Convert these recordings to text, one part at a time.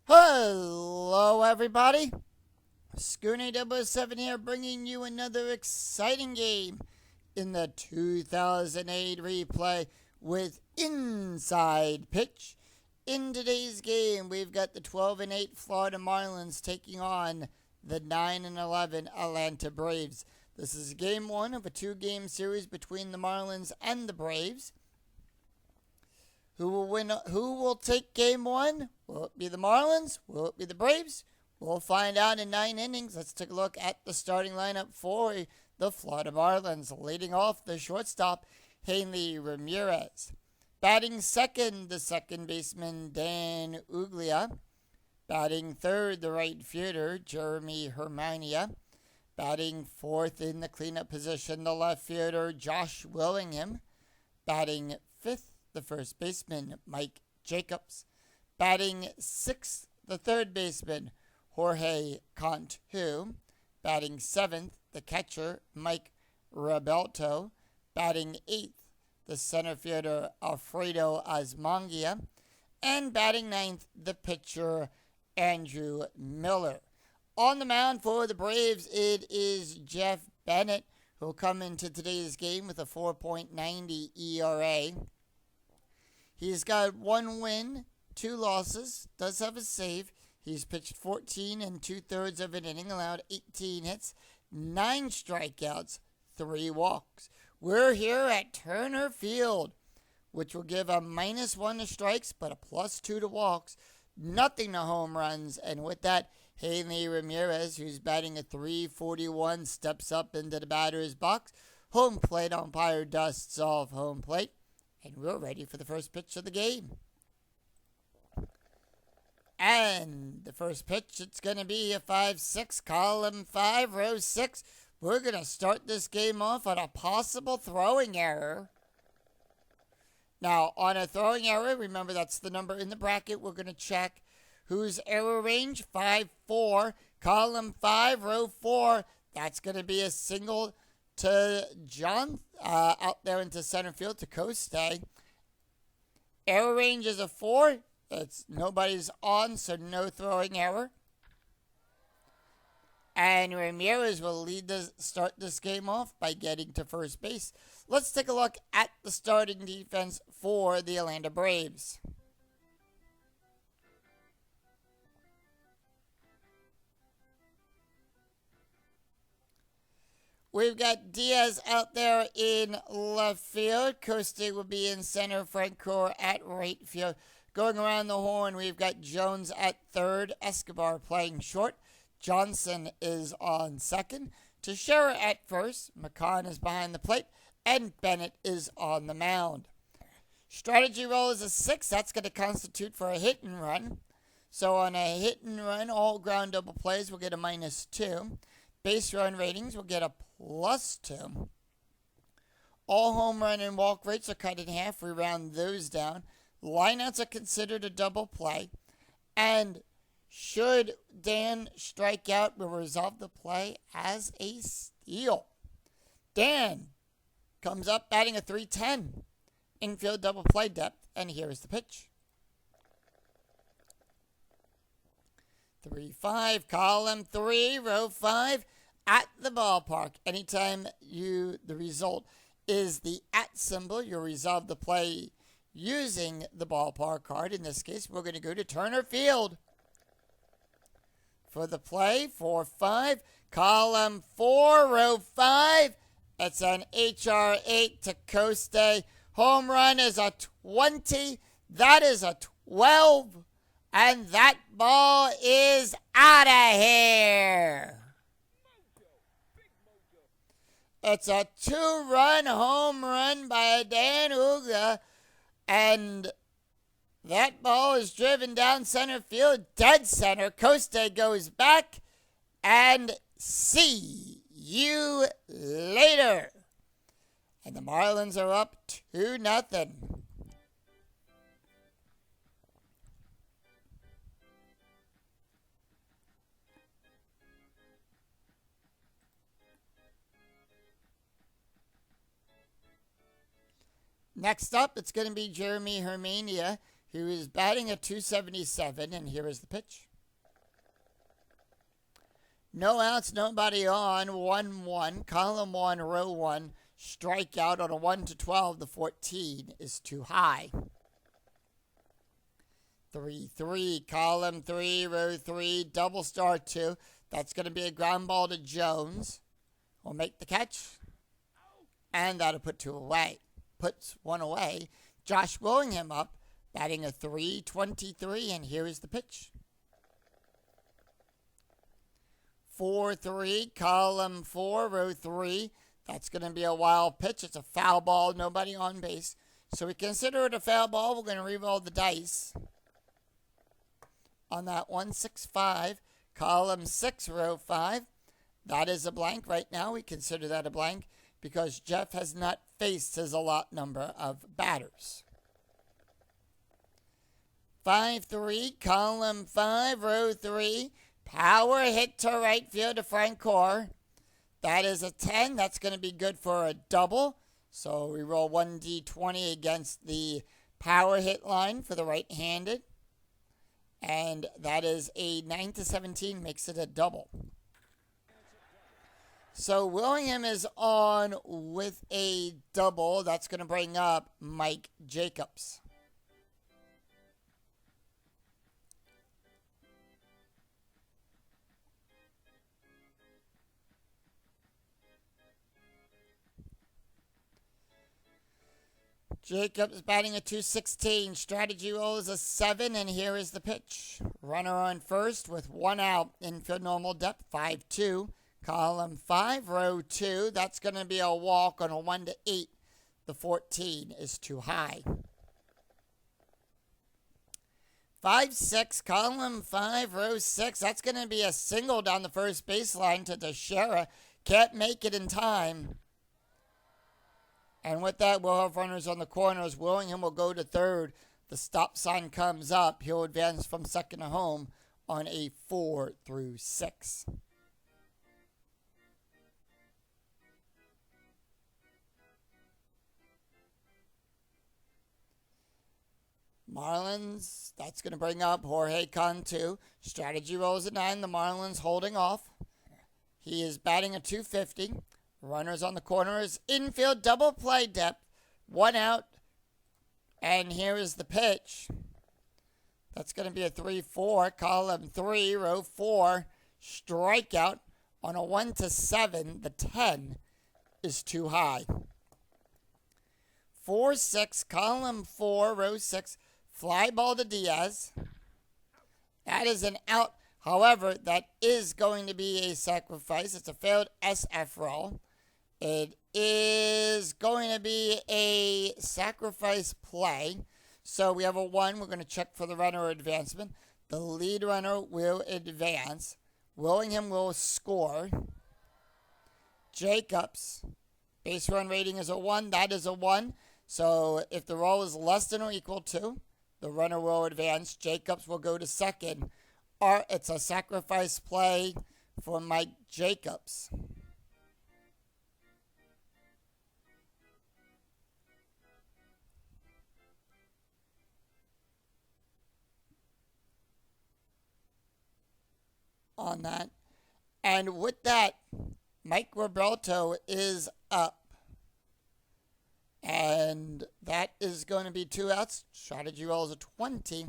Hello, everybody. Schooner 007 here, bringing you another exciting game in the 2008 replay with Inside Pitch. In today's game, we've got the 12-8 Florida Marlins taking on the 9-11 Atlanta Braves. This is game one of a two-game series between the Marlins and the Braves. Who will win? Who will take game one? Will it be the Marlins? Will it be the Braves? We'll find out in 9 innings. Let's take a look at the starting lineup for the Florida Marlins. Leading off, the shortstop, Hanley Ramirez. Batting second, the second baseman, Dan Uglia. Batting third, the right fielder, Jeremy Hermania. Batting fourth in the cleanup position, the left fielder, Josh Willingham. Batting fifth, the first baseman, Mike Jacobs. Batting sixth, the third baseman, Jorge Cantu. Batting seventh, the catcher, Mike Rebelto. Batting eighth, the center fielder, Alfredo Asmangia. And batting ninth, the pitcher, Andrew Miller. On the mound for the Braves, it is Jeff Bennett, who will come into today's game with a 4.90 ERA. He's got 1 win, 2 losses, does have a save. He's pitched 14 and 2/3 of an inning, allowed 18 hits, 9 strikeouts, 3 walks. We're here at Turner Field, which will give a -1 to strikes, but a +2 to walks, nothing to home runs. And with that, Hanley Ramirez, who's batting a .341, steps up into the batter's box. Home plate umpire dusts off home plate. And we're ready for the first pitch of the game. And the first pitch, it's going to be a 5-6, column 5, row 6. We're going to start this game off on a possible throwing error. Now, on a throwing error, remember that's the number in the bracket. We're going to check whose error range, 5-4, column 5, row 4. That's going to be a single to John out there into center field to Coste. Error range is a 4. Nobody's on, so no throwing error. And Ramirez will start this game off by getting to first base. Let's take a look at the starting defense for the Atlanta Braves. We've got Diaz out there in left field. Coste will be in center. Francoeur at right field. Going around the horn, we've got Jones at third. Escobar playing short. Johnson is on second. Teixeira at first. McCann is behind the plate. And Bennett is on the mound. Strategy roll is a 6. That's going to constitute for a hit and run. So on a hit and run, all ground double plays will get a -2. Base run ratings will get a +2. All home run and walk rates are cut in half. We round those down. Lineouts are considered a double play. And should Dan strike out, we'll resolve the play as a steal. Dan comes up batting a .310. Infield double play depth. And here is the pitch. 3-5, column 3, row 5. At the ballpark, anytime the result is the at symbol, you'll resolve the play using the ballpark card. In this case, we're going to go to Turner Field for the play. 4-5, column 4, row 5. It's an HR8 to Coste. Home run is a 20. That is a 12. And that ball is out of here. It's a 2-run home run by Dan Uglia, and that ball is driven down center field, dead center. Coste goes back, and see you later. And the Marlins are up 2-0. Next up, it's going to be Jeremy Hermania, He was batting at 277, and here is the pitch. No outs, nobody on, 1-1, column 1, row 1, strikeout on a 1-12, the 14 is too high. 3-3, column 3, row 3, double star 2, that's going to be a ground ball to Jones. Will make the catch, and that'll put 2 away. Puts 1 away. Josh Willingham up, batting a 3-23, and here is the pitch. 4-3, column 4, row 3. That's going to be a wild pitch. It's a foul ball, nobody on base. So we consider it a foul ball. We're going to re-roll the dice on that 1-6-5, column 6, row 5. That is a blank right now. We consider that a blank because Jeff has not faced his allotted number of batters. 5-3, column 5, row 3. Power hit to right field to Frank Core. That is a 10. That's going to be good for a double. So we roll 1d20 against the power hit line for the right-handed. And that is a 9-17, makes it a double. So William is on with a double. That's going to bring up Mike Jacobs. Jacobs batting a 216. Strategy roll is a 7, and here is the pitch. Runner on first with 1 out. Infield normal depth, 5-2. Column 5, row 2. That's going to be a walk on a 1-8. The 14 is too high. 5-6, column 5, row 6. That's going to be a single down the first baseline to Teixeira. Can't make it in time. And with that, we'll have runners on the corners. Willingham will go to third. The stop sign comes up. He'll advance from second to home on a 4-6. Marlins, that's going to bring up Jorge Cantu. Strategy rolls a 9. The Marlins holding off. He is batting a 250. Runners on the corners. Infield double play depth. 1 out. And here is the pitch. That's going to be a 3-4. Column 3, row 4. Strikeout on a 1-7. The 10 is too high. 4-6. Column 4, row 6. Fly ball to Diaz. That is an out. However, that is going to be a sacrifice. It's a failed SF roll. It is going to be a sacrifice play. So we have a 1. We're going to check for the runner advancement. The lead runner will advance. Willingham will score. Jacobs, base run rating is a 1. That is a 1. So if the roll is less than or equal to, the runner will advance. Jacobs will go to second. Or it's a sacrifice play for Mike Jacobs. On that. And with that, Mike Roberto is up. And that is going to be 2 outs. Strategy rolls a 20.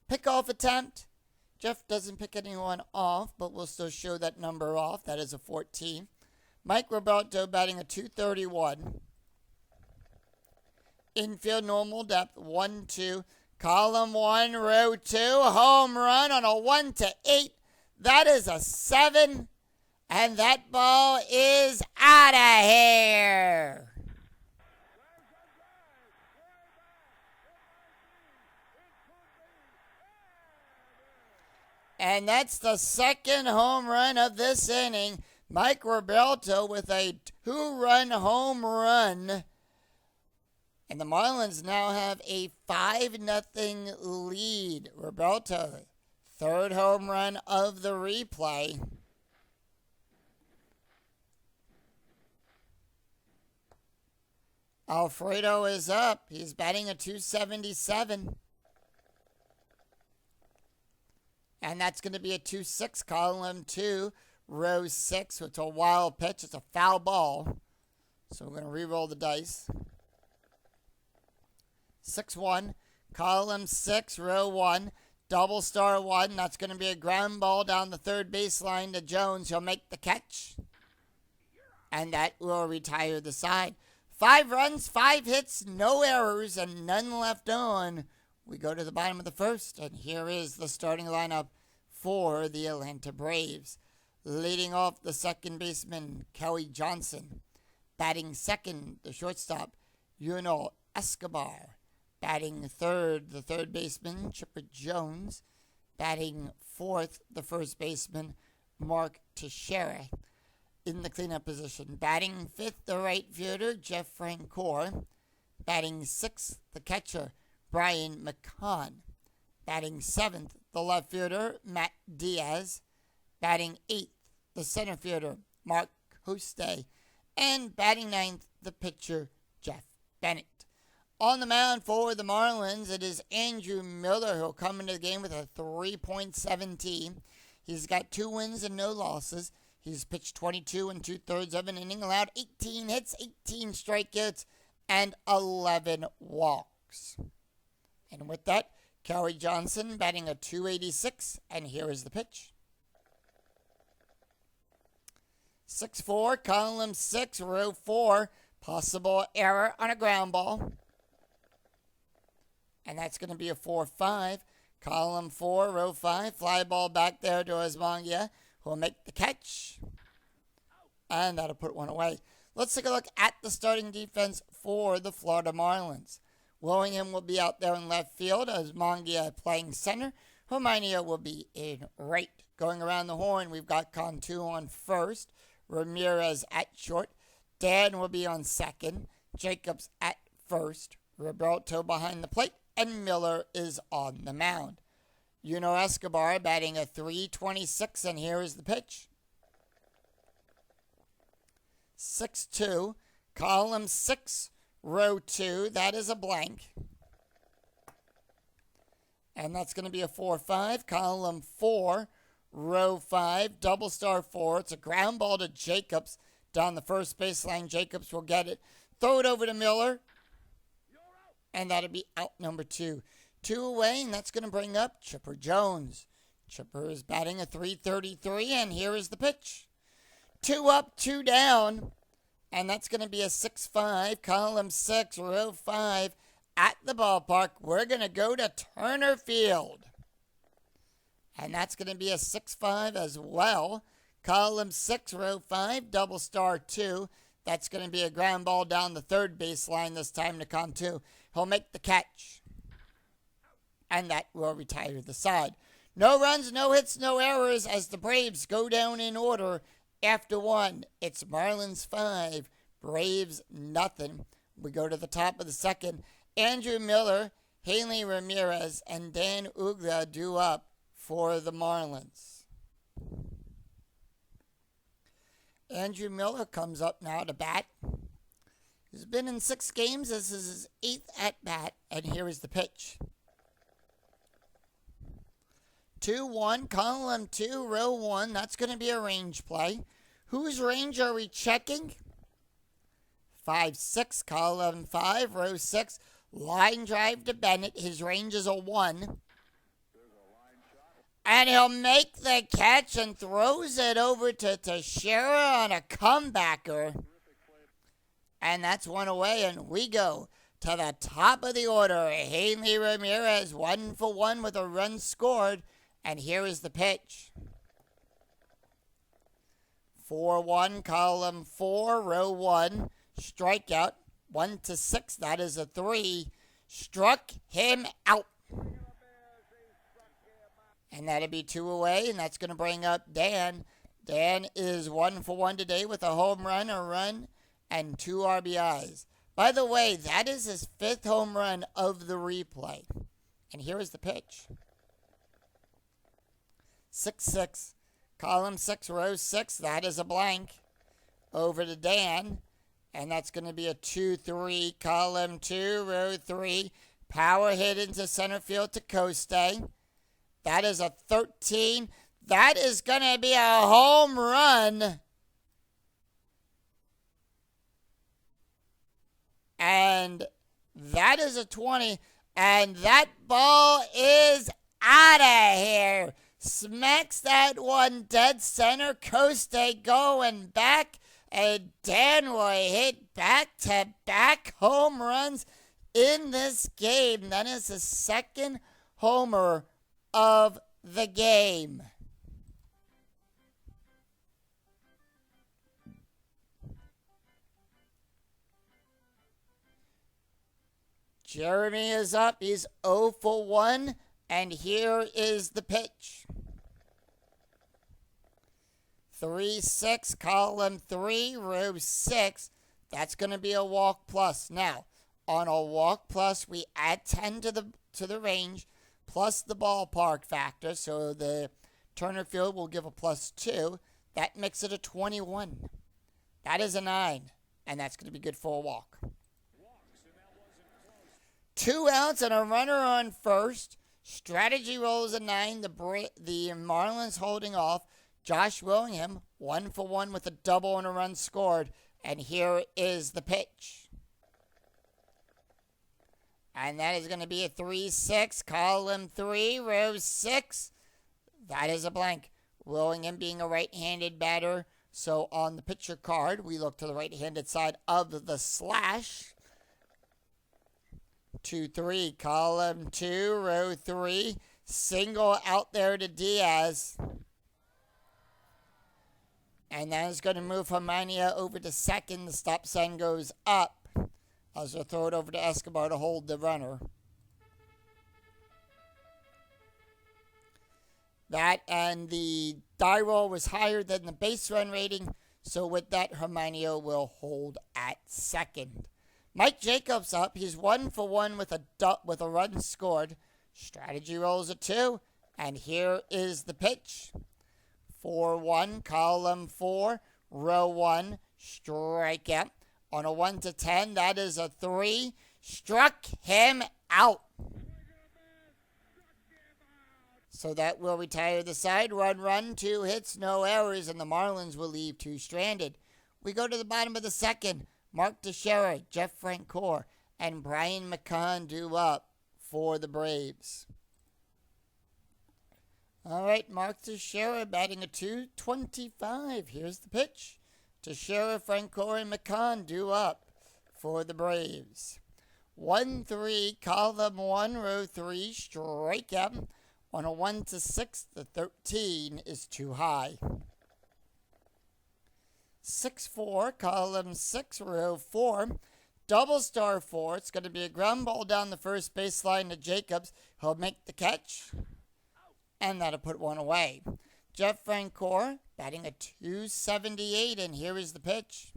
Pickoff attempt. Jeff doesn't pick anyone off, but we'll still show that number off. That is a 14. Mike Roberto batting a 231. Infield normal depth, 1-2. Column 1, row 2. Home run on a 1-8. That is a 7. And that ball is out of here. And that's the second home run of this inning. Mike Roberto with a 2-run home run. And the Marlins now have a 5-0 lead. Roberto, third home run of the replay. Alfredo is up. He's batting a 277. And that's going to be a 2-6, column 2, row 6. It's a wild pitch. It's a foul ball. So we're going to re-roll the dice. 6-1, column 6, row 1, double star 1. That's going to be a ground ball down the third baseline to Jones. He'll make the catch. And that will retire the side. 5 runs, 5 hits, no errors, and none left on. We go to the bottom of the first, and here is the starting lineup for the Atlanta Braves. Leading off, the second baseman, Kelly Johnson. Batting second, the shortstop, Yunel Escobar. Batting third, the third baseman, Chipper Jones. Batting fourth, the first baseman, Mark Teixeira. In the cleanup position, batting fifth, the right fielder, Jeff Francoeur. Batting sixth, the catcher, Brian McCann. Batting seventh, the left fielder, Matt Diaz. Batting eighth, the center fielder, Mark Hoste. And batting ninth, the pitcher, Jeff Bennett. On the mound for the Marlins, it is Andrew Miller who'll come into the game with a 3.17. He's got 2 wins and no losses. He's pitched 22 2/3 of an inning, allowed 18 hits, 18 strikeouts, and 11 walks. And with that, Kelly Johnson batting a 286, and here is the pitch. 6-4, column 6, row 4, possible error on a ground ball. And that's going to be a 4-5, column 4, row 5, fly ball back there to Osmangia, who will make the catch. And that'll put one away. Let's take a look at the starting defense for the Florida Marlins. Willingham will be out there in left field. Osmangia playing center. Herminia will be in right. Going around the horn, we've got Cantu on first. Ramirez at short. Dan will be on second. Jacobs at first. Roberto behind the plate. And Miller is on the mound. Yunel Escobar batting a 326, and here is the pitch. 6-2, column 6, row 2. That is a blank. And that's going to be a 4-5, column 4, row 5, double star 4. It's a ground ball to Jacobs down the first baseline. Jacobs will get it. Throw it over to Miller. And that'll be out number 2. 2 away, and that's going to bring up Chipper Jones. Chipper is batting a 333, and here is the pitch. 2 up, 2 down, and that's going to be a 6-5, column 6, row 5. At the ballpark, we're going to go to Turner Field. And that's going to be a 6-5 as well. Column 6, row 5, double star 2. That's going to be a ground ball down the third baseline this time to Cantu. He'll make the catch. And that will retire the side. No runs, no hits, no errors as the Braves go down in order after 1. It's Marlins 5, Braves nothing. We go to the top of the second. Andrew Miller, Haley Ramirez, and Dan Uggla due up for the Marlins. Andrew Miller comes up now to bat. He's been in 6 games. This is his 8th at-bat, and here is the pitch. 2-1, column 2, row 1. That's going to be a range play. Whose range are we checking? 5-6, column 5, row 6. Line drive to Bennett. His range is a 1. And he'll make the catch and throws it over to Teixeira on a comebacker. And that's 1 away, and we go to the top of the order. Haley Ramirez, 1 for 1 with a run scored. And here is the pitch. 4-1, column 4, row 1. Strikeout, 1-6. That is a 3. Struck him out. And that'll be 2 away, and that's going to bring up Dan. Dan is 1 for 1 today with a home run, a run, and 2 RBIs. By the way, that is his 5th home run of the replay. And here is the pitch. 6-6, column 6, row 6. That is a blank. Over to Dan. And that's going to be a 2-3, column 2, row 3. Power hit into center field to Coste. That is a 13. That is going to be a home run. And that is a 20. And that ball is out of here. Smacks that one dead center. Coste going back. And Danroy hit back-to-back home runs in this game. That is the second homer of the game. Jeremy is up. He's 0 for 1. And here is the pitch. 3-6, column 3, row 6. That's going to be a walk plus. Now, on a walk plus, we add 10 to the range plus the ballpark factor. So the Turner Field will give a +2. That makes it a 21. That is a 9. And that's going to be good for a walk. 2 outs and a runner on first. Strategy rolls a 9. The Marlins holding off. Josh Willingham, 1 for 1 with a double and a run scored. And here is the pitch. And that is going to be a 3-6, column 3, row 6. That is a blank. Willingham being a right-handed batter. So on the pitcher card, we look to the right-handed side of the slash. 2-3, column 2, row 3. Single out there to Diaz. And that is going to move Marlina over to second. The stop sign goes up. As they'll throw it over to Escobar to hold the runner. That and the die roll was higher than the base run rating. So with that, Marlina will hold at second. Mike Jacobs up. He's 1 for 1 with a run scored. Strategy rolls a 2. And here is the pitch. 4-1, column 4, row 1, strikeout. On a 1 to 10, that is a 3. Struck him out. So that will retire the side. Run, 2 hits, no errors, and the Marlins will leave 2 stranded. We go to the bottom of the second. Mark Teixeira, Jeff Francoeur, and Brian McCann do up for the Braves. All right, Mark Teixeira batting a .225. Here's the pitch. Teixeira, Francoeur, and McCann do up for the Braves. 1-3, column 1, row 3, strikeout. On a 1 to 6, the 13 is too high. 6-4, column 6, row 4. Double star 4. It's going to be a ground ball down the first baseline to Jacobs. He'll make the catch. And that'll put one away. Jeff Francoeur batting a .278, and here is the pitch.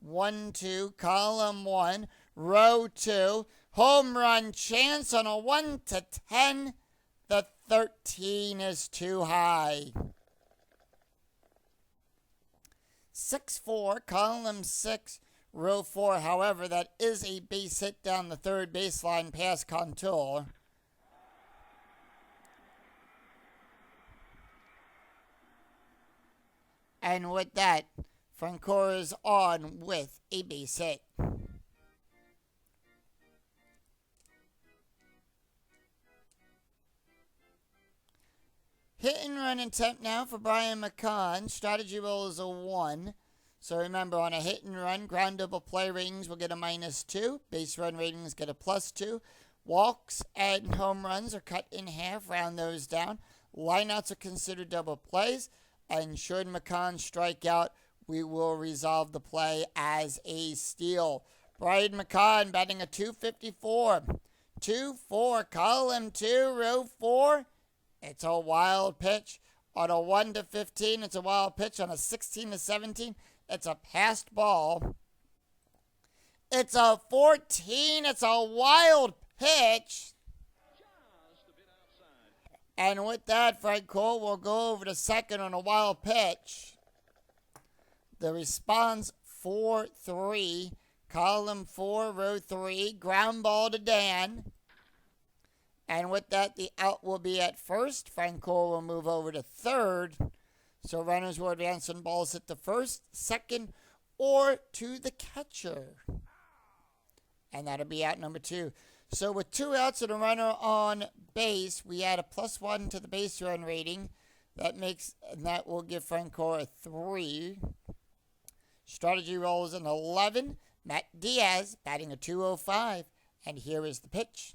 1-2, column 1, row 2. Home run chance on a 1 to 10. The 13 is too high. 6-4, column 6, row 4. However, that is a base hit down the third baseline past Contour. And with that, Francoeur is on with a base hit. Hit and run attempt now for Brian McCann. Strategy roll is a 1. So remember, on a hit and run, ground double play ratings will get a -2. Base run ratings get a +2. Walks and home runs are cut in half, round those down. Lineouts are considered double plays. And should McCann strike out, we will resolve the play as a steal. Brian McCann batting a .254. 2-4, column 2, row 4. It's a wild pitch. On a 1 to 15, it's a wild pitch. On a 16 to 17, it's a passed ball. It's a 14. It's a wild pitch. And with that, Francoeur will go over to second on a wild pitch. The response 4-3, column 4, row 3, ground ball to Dan. And with that, the out will be at first. Franco will move over to third. So runners will advance on balls at the first, second, or to the catcher. And that'll be out number 2. So with 2 outs and a runner on base, we add a +1 to the base run rating. That will give Franco a 3. Strategy rolls an 11. Matt Diaz batting a 205. And here is the pitch.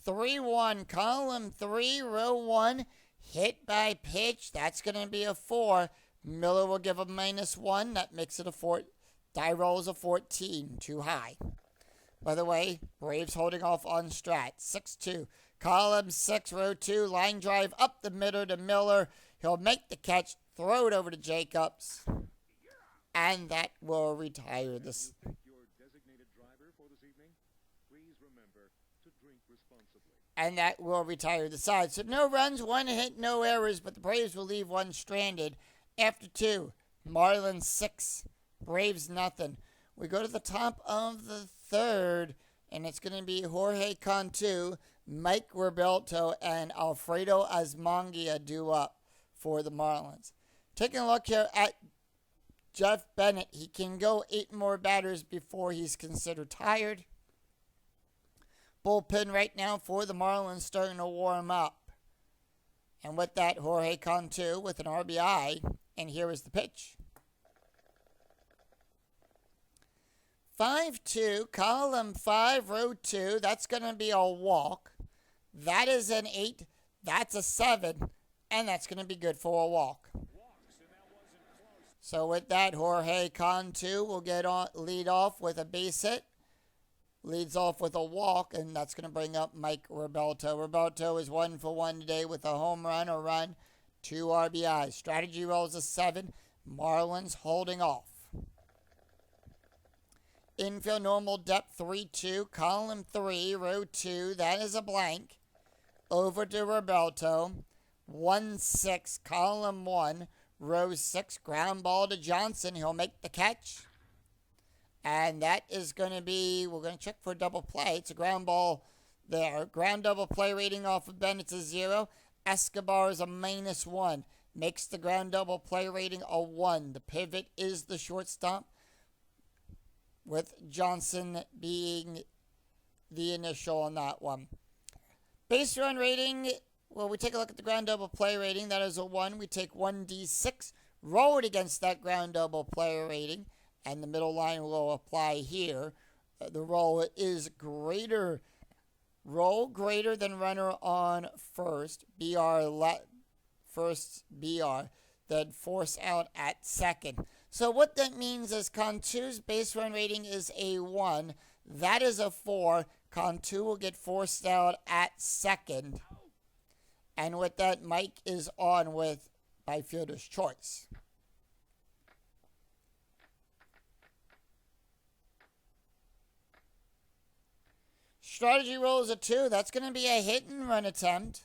3-1, column 3, row 1, hit by pitch. That's going to be a 4. Miller will give a -1. That makes it a 4. Die roll is a 14, too high. By the way, Braves holding off on Strat. 6-2, column 6, row 2, line drive up the middle to Miller. He'll make the catch, throw it over to Jacobs, and that will retire this. And that will retire the side. So no runs, 1 hit, no errors, but the Braves will leave 1 stranded. After 2, Marlins 6, Braves nothing. We go to the top of the 3rd, and it's going to be Jorge Cantu, Mike Roberto, and Alfredo Asmangia due up for the Marlins. Taking a look here at Jeff Bennett. He can go 8 more batters before he's considered tired. Bullpen right now for the Marlins starting to warm up. And with that, Jorge Cantu with an RBI. And here is the pitch. 5-2, column 5, row 2. That's going to be a walk. That is an 8. That's a 7. And that's going to be good for a walk. So with that, Jorge Cantu will lead off with a base hit. Leads off with a walk, and that's going to bring up Mike Roberto. Roberto is 1 for 1 today with a home run, a run, 2 RBIs. Strategy rolls a 7. Marlins holding off. Infield normal depth 3-2, column 3, row 2. That is a blank. Over to Roberto. 1-6, column 1, row 6. Ground ball to Johnson. He'll make the catch. And that is going to be, we're going to check for a double play. It's a ground ball there. Ground double play rating off of Bennett's a 0. Escobar is a -1. Makes the ground double play rating a 1. The pivot is the shortstop, with Johnson being the initial on that one. Base run rating, well, we take a look at the ground double play rating. That is a 1. We take 1d6, roll it against that ground double play rating. And the middle line will apply here. The roll is greater than runner on first. First BR. Then force out at second. So what that means is Cantu's base run rating is a 1. That is a 4. Cantu will get forced out at second. And with that, Mike is on with by fielder's choice. Strategy roll is a 2. That's going to be a hit and run attempt.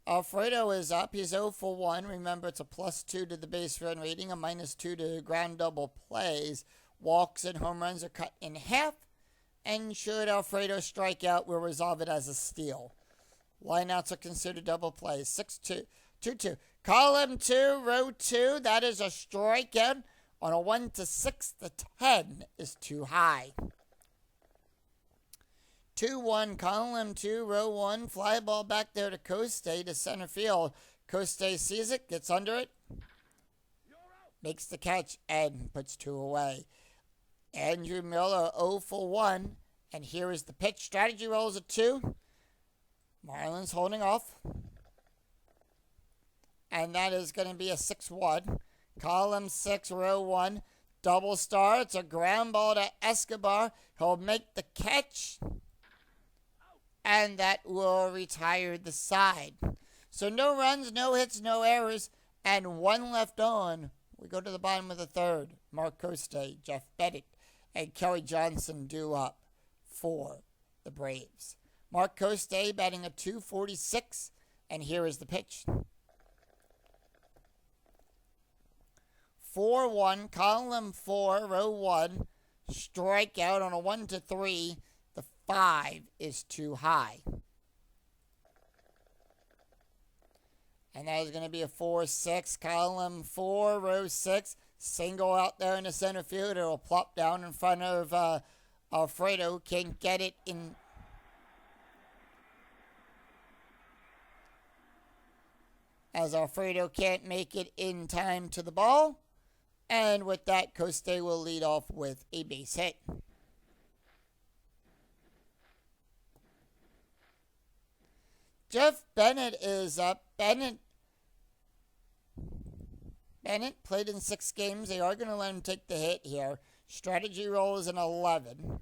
Alfredo is up. He's 0 for 1. Remember, it's a +2 to the base run rating, a -2 to ground double plays. Walks and home runs are cut in half. And should Alfredo strike out, we'll resolve it as a steal. Lineouts are considered double plays. 6-2. 2-2. Column 2, row 2. That is a strikeout. On a 1-6, the 10 is too high. 2-1, column 2, row 1. Fly ball back there to Coste to center field. Coste sees it, gets under it, makes the catch, and puts 2 away. Andrew Miller 0 for 1. And here is the pitch. Strategy rolls a 2. Marlins holding off. And that is going to be a 6-1. Column 6, row 1. Double star. It's a ground ball to Escobar. He'll make the catch. And that will retire the side. So no runs, no hits, no errors, and 1 left on. We go to the bottom of the 3rd. Mark Coste, Jeff Bennett, and Kelly Johnson due up for the Braves. Mark Coste batting a 246, and here is the pitch. 4-1, column 4, row 1. Strikeout on a 1-3. The 5 is too high. And that is going to be a 4-6. Column 4, row 6. Single out there in the center field. It'll plop down in front of Alfredo. Can't get it in. As Alfredo can't make it in time to the ball. And with that, Coste will lead off with a base hit. Jeff Bennett is up. Bennett played in 6 games. They are going to let him take the hit here. Strategy roll is an 11.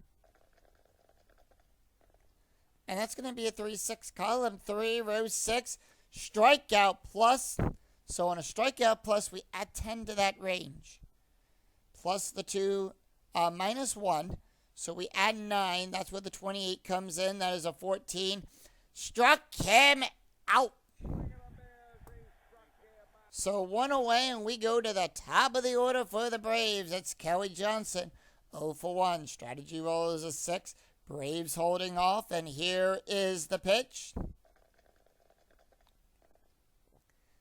And that's going to be a 3-6. Column 3, row 6. Strikeout plus. So on a strikeout plus, we add 10 to that range. Plus the 2, minus 1. So we add 9. That's where the 28 comes in. That is a 14. Struck him out. So 1 away, and we go to the top of the order for the Braves. It's Kelly Johnson. 0 for 1. Strategy roll is a 6. Braves holding off, and here is the pitch.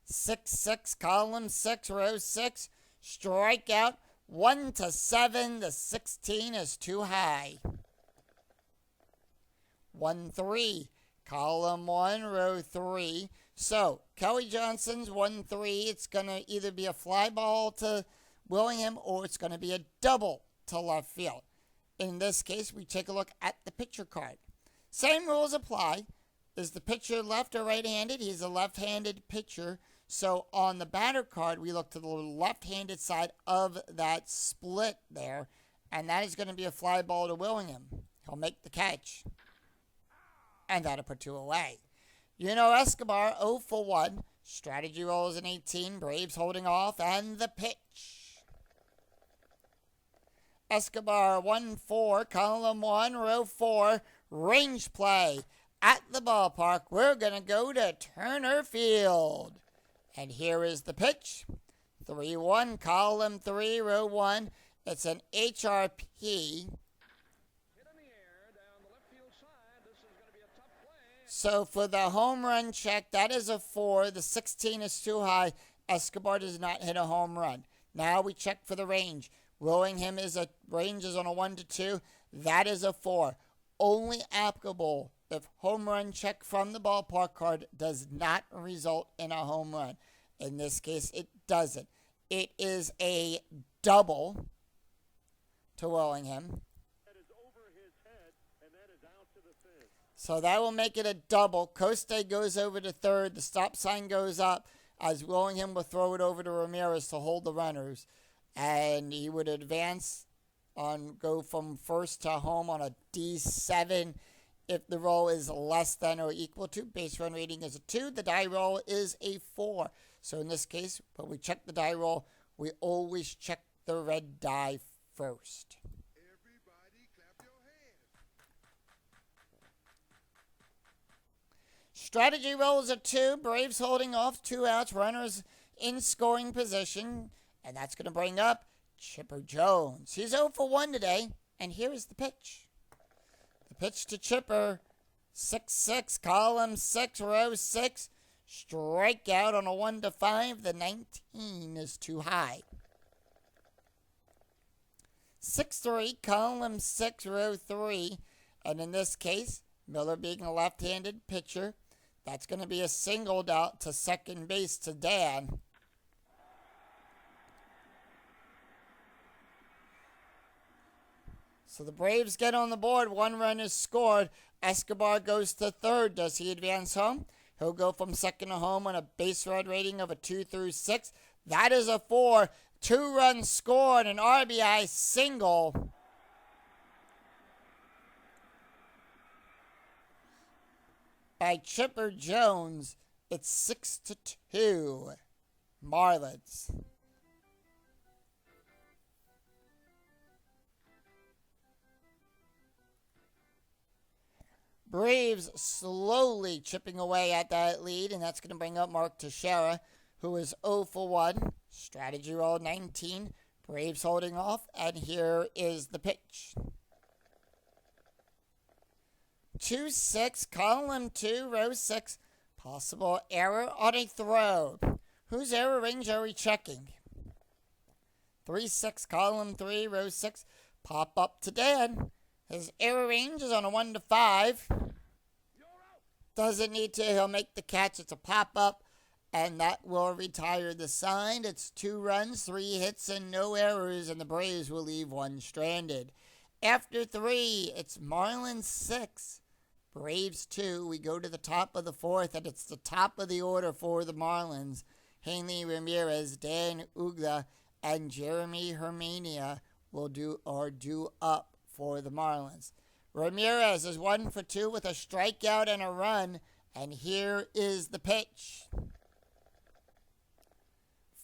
6-6, column 6, row 6. Strikeout, 1-7. The 16 is too high. 1-3. Column 1, row 3. So, Kelly Johnson's 1-3. It's going to either be a fly ball to Willingham or it's going to be a double to left field. In this case, we take a look at the pitcher card. Same rules apply. Is the pitcher left or right-handed? He's a left-handed pitcher. So, on the batter card, we look to the left-handed side of that split there. And that is going to be a fly ball to Willingham. He'll make the catch. And that'll put 2 away. Escobar, 0 for 1. Strategy rolls an 18. Braves holding off. And the pitch. Escobar, 1-4. Column 1, row 4. Range play. At the ballpark, we're going to go to Turner Field. And here is the pitch. 3-1. Column 3, row 1. It's an HRP. So for the home run check, that is a 4. The 16 is too high. Escobar does not hit a home run. Now we check for the range. Willingham range is on a 1-2. That is a 4. Only applicable if home run check from the ballpark card does not result in a home run. In this case, it doesn't. It is a double to Willingham. So that will make it a double. Coste goes over to third. The stop sign goes up as Willingham will throw it over to Ramirez to hold the runners. And he would advance go from first to home on a D7 if the roll is less than or equal to. Base run rating is a 2. The die roll is a 4. So in this case, when we check the die roll, we always check the red die first. Strategy rolls a 2. Braves holding off. 2 outs. Runners in scoring position. And that's going to bring up Chipper Jones. He's 0 for 1 today. And here is the pitch. The pitch to Chipper. 6-6. Column 6. Row 6. Strikeout on a 1-5. The 19 is too high. 6-3. Column 6. Row 3. And in this case, Miller being a left-handed pitcher, that's going to be a singled out to second base to Dan. So the Braves get on the board. 1 run is scored. Escobar goes to third. Does he advance home? He'll go from second to home on a base run rating of a 2 through 6. That is a 4. 2 runs scored, an RBI single. By Chipper Jones, it's 6-2, Marlins. Braves slowly chipping away at that lead, and that's going to bring up Mark Teixeira, who is 0 for 1. Strategy roll 19. Braves holding off, and here is the pitch. 2-6, column 2, row 6. Possible error on a throw. Whose error range are we checking? 3-6, column 3, row 6. Pop up to Dan. His error range is on a 1 to 5. Doesn't need to. He'll make the catch. It's a pop up, and that will retire the side. It's 2 runs, 3 hits, and no errors, and the Braves will leave 1 stranded. After 3, it's Marlins 6, Braves 2. We go to the top of the 4th, and it's the top of the order for the Marlins. Hanley Ramirez, Dan Uggla, and Jeremy Hermania are due up for the Marlins. Ramirez is 1 for 2 with a strikeout and a run, and here is the pitch.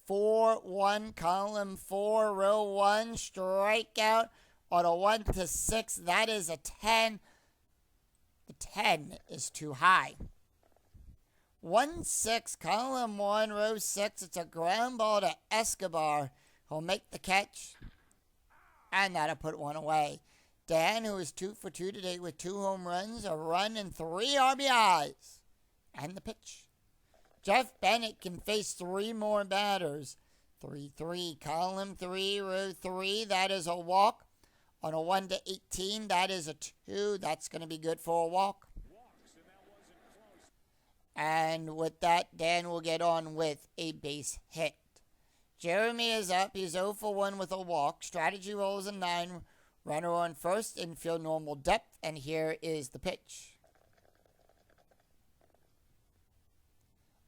4-1, column 4, row 1, strikeout on a 1 to 6. That is a 10. The 10 is too high. 1-6, column 1, row 6. It's a ground ball to Escobar. He'll make the catch, and that'll put 1 away. Dan, who is 2 for 2 today with 2 home runs, a run, and 3 RBIs. And the pitch. Jeff Bennett can face 3 more batters. 3-3, column 3, row 3. That is a walk. On a 1 to 18, that is a 2. That's going to be good for a walk. And with that, Dan will get on with a base hit. Jeremy is up. He's 0 for 1 with a walk. Strategy rolls a 9. Runner on first, infield normal depth, and here is the pitch.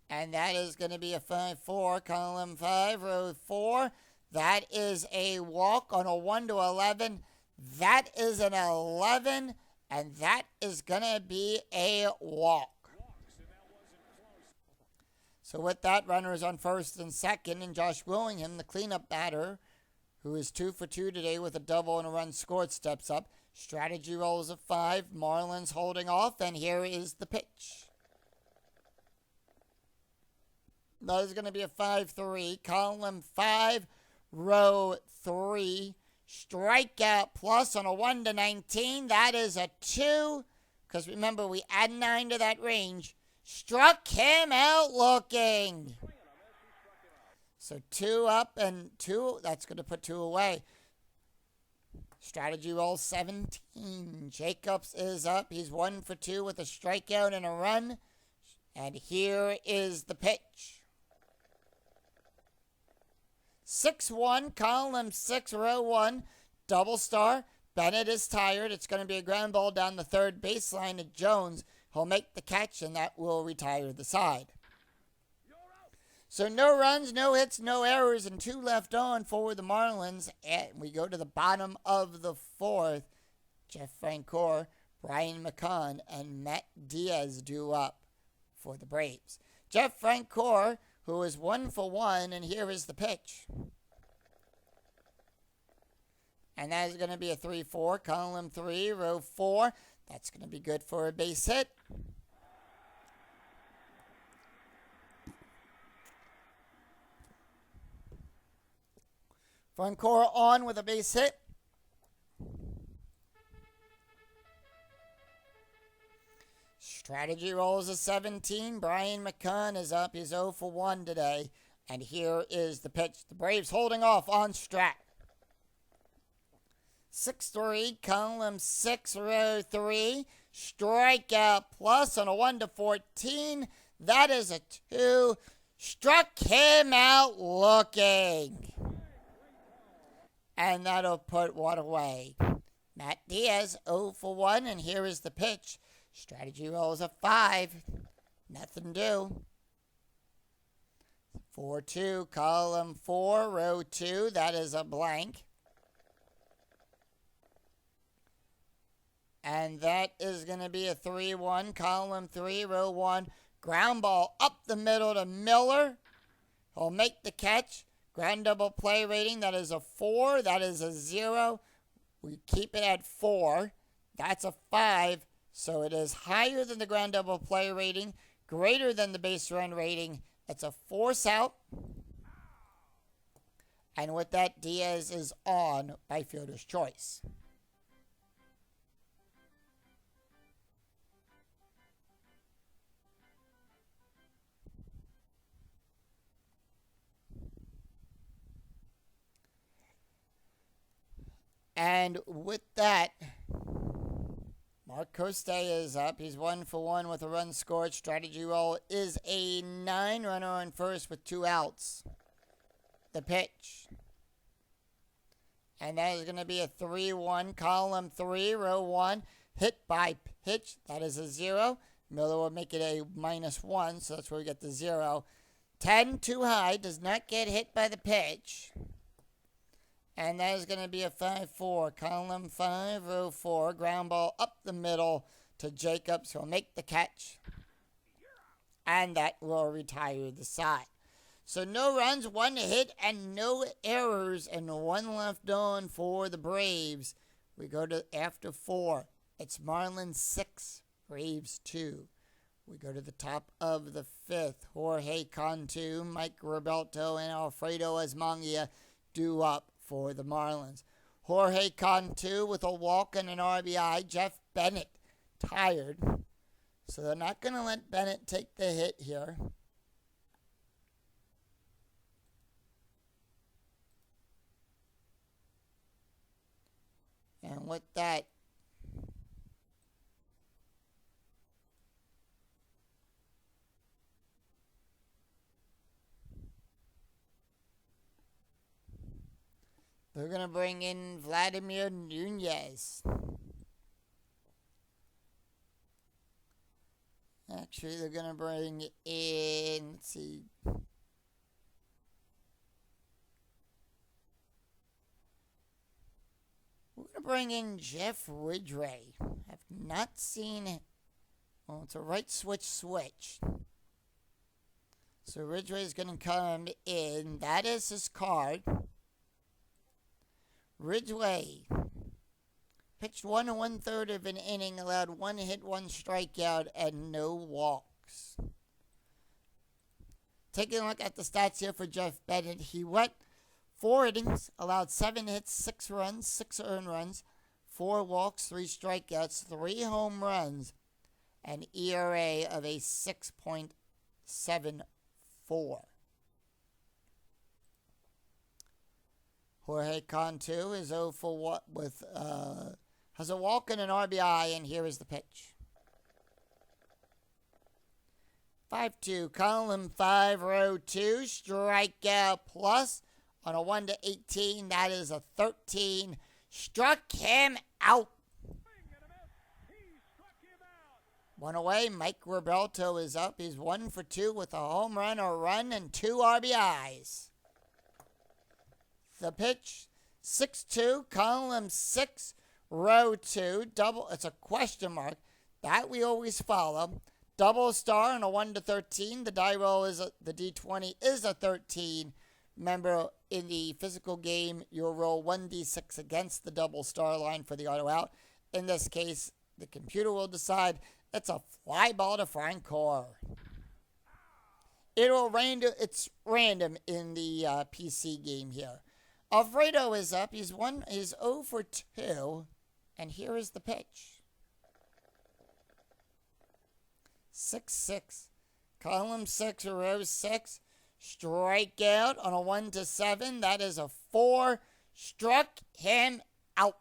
And that is going to be a 5-4, column 5, row 4. That is a walk on a 1 to 11. That is an 11, and that is going to be a walk. So with that, runner is on first and second, and Josh Willingham, the cleanup batter, who is 2 for 2 today with a double and a run scored, steps up. Strategy rolls a 5. Marlins holding off, and here is the pitch. That is going to be a 5-3. Column 5, row 3. Strikeout plus on a 1 to 19. That is a 2. Because remember, we add 9 to that range. Struck him out looking. So 2 up and 2. That's going to put 2 away. Strategy roll 17. Jacobs is up. He's 1 for 2 with a strikeout and a run. And here is the pitch. 6-1, column 6, row 1. Double star. Bennett is tired. It's going to be a ground ball down the third baseline to Jones. He'll make the catch, and that will retire the side. So no runs, no hits, no errors, and 2 left on for the Marlins. And we go to the bottom of the 4th. Jeff Francoeur, Brian McCann, and Matt Diaz due up for the Braves. Jeff Francoeur, who is 1 for 1, and here is the pitch. And that is going to be a 3-4, column 3, row 4. That's going to be good for a base hit. Francoeur on with a base hit. Strategy rolls a 17. Brian McCann is up. He's 0 for 1 today. And here is the pitch. The Braves holding off on Strat. 6-3, column 6, row 3. Strikeout plus on a 1 to 14. That is a 2. Struck him out looking. And that'll put 1 away. Matt Diaz, 0 for 1, and here is the pitch. Strategy rolls a 5. Nothing due. 4-2, column 4, row 2. That is a blank. And that is going to be a 3-1, column 3, row 1. Ground ball up the middle to Miller. He'll make the catch. Ground double play rating, that is a 4. That is a 0. We keep it at 4. That's a 5. So it is higher than the ground double play rating, greater than the base run rating. It's a force out. And with that, Diaz is on by fielder's choice. And with that, Mark Coste is up. He's 1-for-1 with a run scored. Strategy roll is a 9-runner on first with 2 outs. The pitch. And that is going to be a 3-1. Column 3, row 1. Hit by pitch. That is a 0. Miller will make it a -1, so that's where we get the 0. 10 too high. Does not get hit by the pitch. And that is going to be a 5-4. Column 5, row 4. Ground ball up the middle to Jacobs, who will make the catch. And that will retire the side. So no runs, 1 hit, and no errors, and 1 left on for the Braves. We go to after 4. It's Marlins 6, Braves 2. We go to the top of the 5th. Jorge Cantu, Mike Roberto, and Alfredo Asmangia due up for the Marlins. Jorge Cantu with a walk and an RBI. Jeff Bennett tired. So they're not going to let Bennett take the hit here. And with that, they're going to bring in Vladimir Nunez. Actually, they're going to bring in, let's see. We're going to bring in Jeff Ridgway. I've not seen it. Well, it's a right switch. So Ridgway is going to come in. That is his card. Ridgway pitched 1 1/3 of an inning, allowed 1 hit, 1 strikeout, and no walks. Taking a look at the stats here for Jeff Bennett, he went 4 innings, allowed 7 hits, 6 runs, 6 earned runs, 4 walks, 3 strikeouts, 3 home runs, an ERA of a 6.74. Jorge Cantu is 0 for 1 with has a walk and an RBI, and here is the pitch. 5-2, column 5, row 2, strikeout plus on a 1-18. That is a 13. Struck him out. 1 away. Mike Roberto is up. He's 1 for 2 with a home run, a run, and 2 RBIs. The pitch, 6-2, column 6, row 2, double. It's a question mark. That we always follow. Double star on a 1-13. The die roll is the D20 is a 13. Remember, in the physical game, you'll roll 1d6 against the double star line for the auto out. In this case, the computer will decide it's a fly ball to Francoeur. It's random in the PC game here. Alfredo is up. He's 0 for 2. And here is the pitch. 6-6. Column 6, row 6. Strikeout on a 1-7. That is a 4. Struck him out.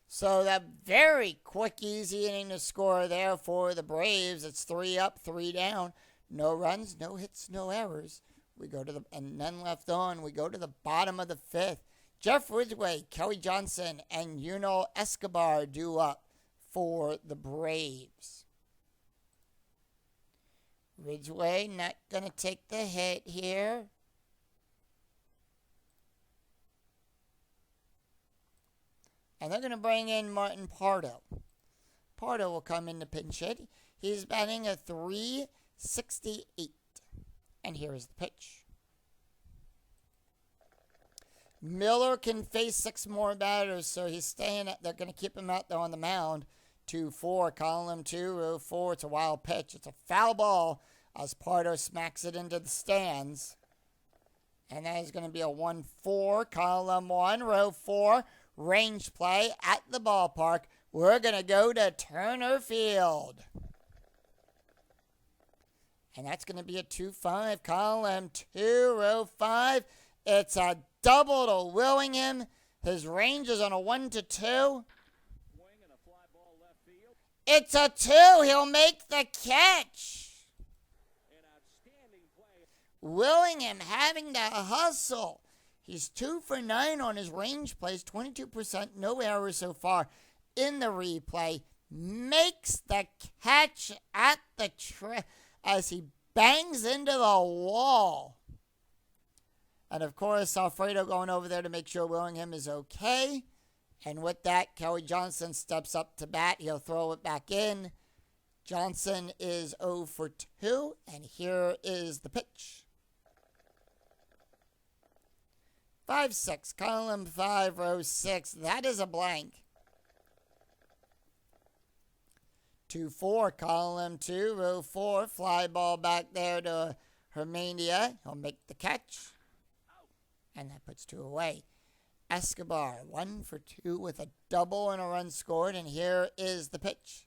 So that very quick, easy inning to score there for the Braves. It's 3 up, 3 down. No runs, no hits, no errors. We go to and none left on. We go to the bottom of the 5th. Jeff Ridgway, Kelly Johnson, and Yunel Escobar due up for the Braves. Ridgway not going to take the hit here. And they're going to bring in Martin Pardo. Pardo will come in to pinch hit. He's batting a .368. And here is the pitch. Miller can face 6 more batters, so he's staying. They're going to keep him out there on the mound. 2-4, column 2, row 4. It's a wild pitch. It's a foul ball as Pardo smacks it into the stands. And that is going to be a 1-4, column 1, row 4, range play at the ballpark. We're going to go to Turner Field. And that's going to be a 2-5, column 2, row 5. It's a double to Willingham. His range is on a 1-2. It's a 2. He'll make the catch. Willingham having to hustle. He's 2 for 9 on his range plays, 22%, no errors so far in the replay. Makes the catch at the as he bangs into the wall. And of course, Alfredo going over there to make sure Willingham is okay. And with that, Kelly Johnson steps up to bat. He'll throw it back in. Johnson is 0 for 2, and here is the pitch. 5-6, column 5, row 6. That is a blank. 2-4, column 2, row 4. Fly ball back there to Hermania. He'll make the catch. And that puts 2 away. Escobar, 1 for 2 with a double and a run scored. And here is the pitch.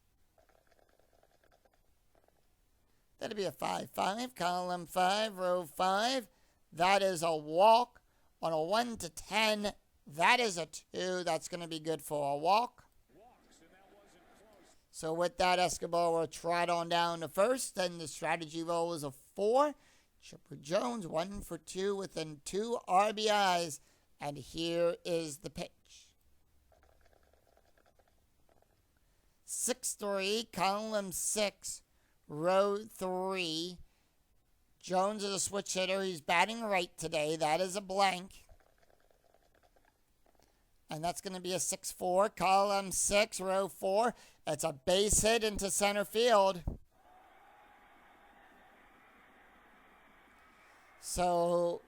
That'll be a 5-5, column 5, row 5. That is a walk. On a 1-10, that is a 2. That's going to be good for a walk. So with that, Escobar will trot on down to first. Then the strategy roll is a 4. Chipper Jones, 1 for 2 within 2 RBIs. And here is the pitch. 6-3, column 6, row 3. Jones is a switch hitter. He's batting right today. That is a blank. And that's going to be a 6-4, column 6, row 4. It's a base hit into center field. So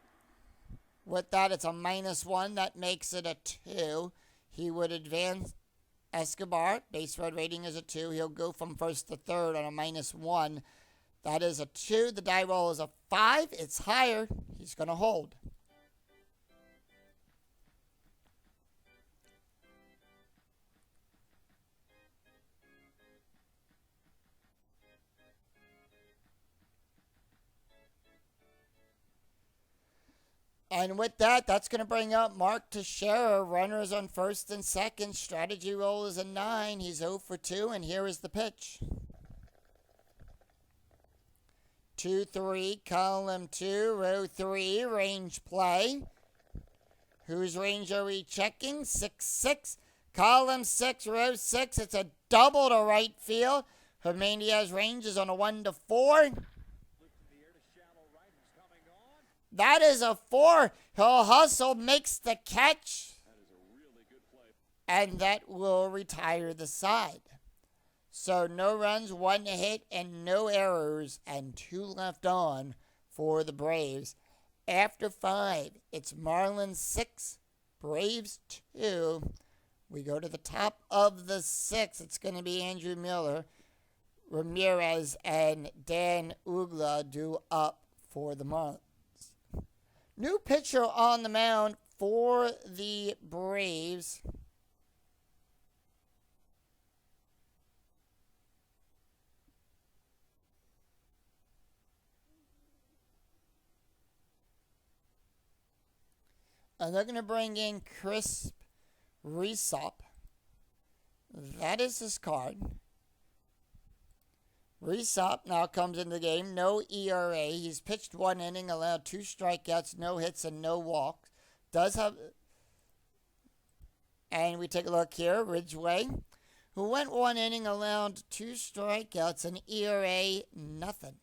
with that, it's a -1. That makes it a 2. He would advance Escobar. Base road rating is a 2. He'll go from first to third on a -1. That is a 2. The die roll is a 5. It's higher. He's going to hold. And with that, that's going to bring up Mark Teixeira. Runners on first and second. Strategy roll is a 9. He's 0 for 2, and here is the pitch. 2-3, column 2, row 3, range play. Whose range are we checking? 6-6, column 6, row 6. It's a double to right field. Hermania's range is on a 1-4. That is a 4. He'll hustle, makes the catch. That is a really good play. And that will retire the side. So no runs, 1 hit, and no errors, and 2 left on for the Braves. After 5, it's Marlins 6, Braves 2. We go to the top of the 6. It's going to be Andrew Miller, Ramirez, and Dan Uggla due up for the Marlins. New pitcher on the mound for the Braves. And they're going to bring in Chris Resop. That is his card. Resop now comes into the game. No ERA. He's pitched 1 inning, allowed 2 strikeouts, no hits, and no walks. Does have... And we take a look here. Ridgway, who went 1 inning, allowed 2 strikeouts, and ERA, nothing.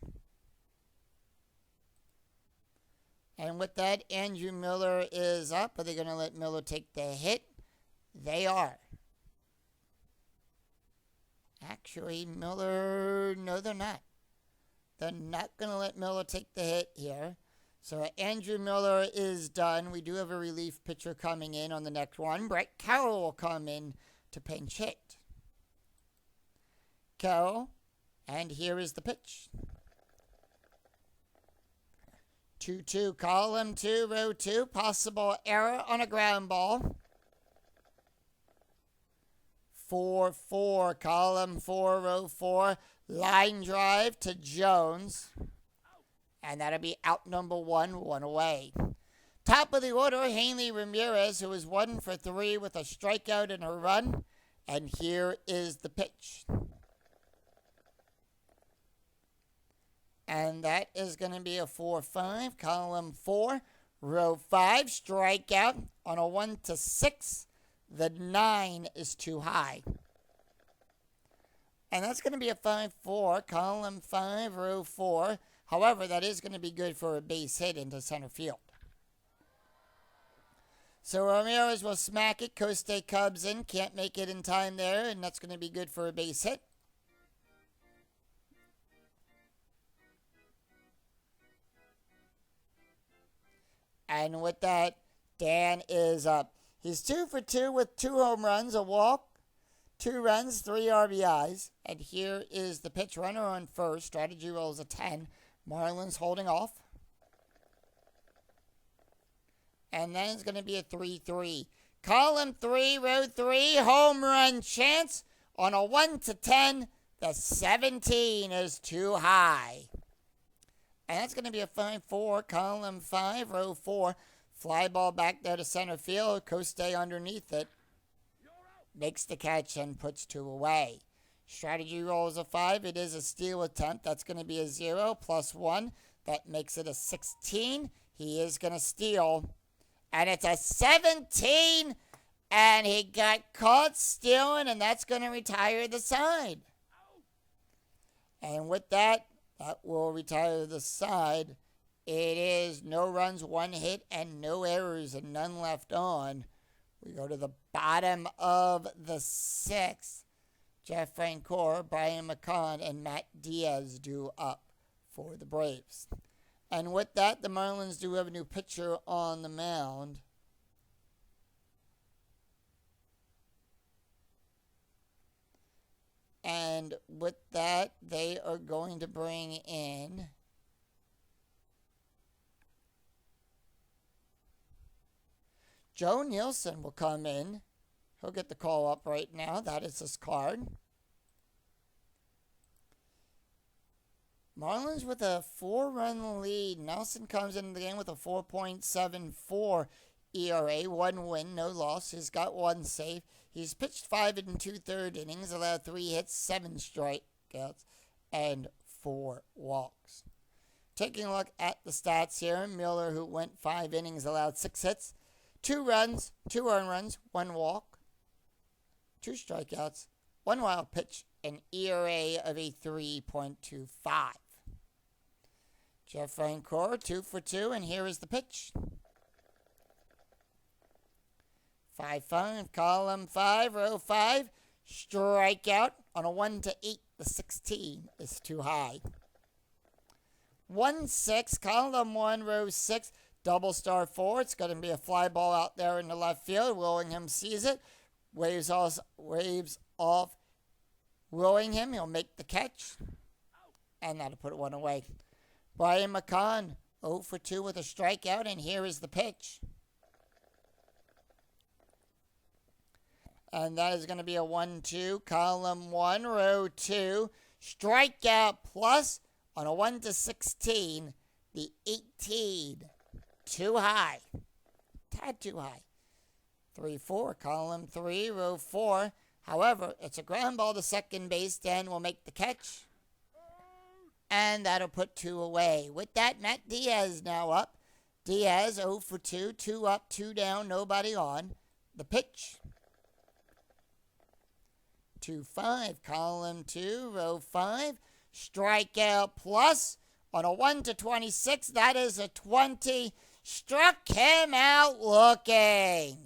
And with that, Andrew Miller is up. Are they going to let Miller take the hit? They are. Actually, Miller, no, they're not. They're not going to let Miller take the hit here. So Andrew Miller is done. We do have a relief pitcher coming in on the next one. Brett Carroll will come in to pinch hit. Carroll, and here is the pitch. 2-2, column 2, row 2, possible error on a ground ball. 4-4, column 4, row 4, line drive to Jones. And that'll be out number 1, 1 away. Top of the order, Hanley Ramirez, who is 1 for 3 with a strikeout and a run. And here is the pitch. And that is going to be a 4-5, column 4, row 5, strikeout on a 1-6. The 9 is too high. And that's going to be a 5-4, column 5, row 4. However, that is going to be good for a base hit into center field. So Ramirez will smack it. Coste Cubs in. Can't make it in time there, and that's going to be good for a base hit. And with that, Dan is up. He's 2 for 2 with 2 home runs, a walk, 2 runs, 3 RBIs. And here is the pitch. Runner on first. Strategy rolls a 10. Marlins holding off. And then it's going to be a 3-3. Column 3, row 3, home run chance on a 1-10. The 17 is too high. And that's going to be a 5-4, column 5, row 4. Fly ball back there to center field. Coste underneath it. Makes the catch and puts 2 away. Strategy rolls a 5. It is a steal attempt. That's going to be a 0 plus 1. That makes it a 16. He is going to steal. And it's a 17. And he got caught stealing. And that's going to retire the side. And with that, that will retire the side. It is no runs, 1 hit, and no errors, and none left on. We go to the bottom of the 6th. Jeff Francoeur, Brian McCann, and Matt Diaz do up for the Braves. And with that, the Marlins do have a new pitcher on the mound. And with that, they are going to bring in Joe Nielsen will come in. He'll get the call up right now. That is his card. Marlins with a 4-run lead. Nelson comes into the game with a 4.74 ERA. 1 win, no loss. He's got 1 save. He's pitched 5 2/3 innings, allowed 3 hits, 7 strikeouts, and 4 walks. Taking a look at the stats here, Miller, who went 5 innings, allowed 6 hits, 2 runs, 2 earned runs, 1 walk, 2 strikeouts, 1 wild pitch, an ERA of a 3.25. Jeff Francoeur, 2 for 2, and here is the pitch. 5-5, column 5, row 5, strikeout on a 1-8. The 16 is too high. 1-6, column 1, row 6, double star 4. It's going to be a fly ball out there in the left field. Willingham sees it, waves off Willingham. He'll make the catch, and that'll put 1 away. Brian McCann, 0 for 2 with a strikeout, and here is the pitch. And that is going to be a 1-2, column 1, row 2. Strikeout plus on a 1-16. The 18, too high. Tad too high. 3-4, column 3, row 4. However, it's a ground ball to second base. Dan will make the catch. And that'll put 2 away. With that, Matt Diaz now up. Diaz 0 for 2, 2 up, 2 down, nobody on. The pitch. 2-5, column 2, row 5. Strikeout plus on a 1-26. That is a 20. Struck him out looking.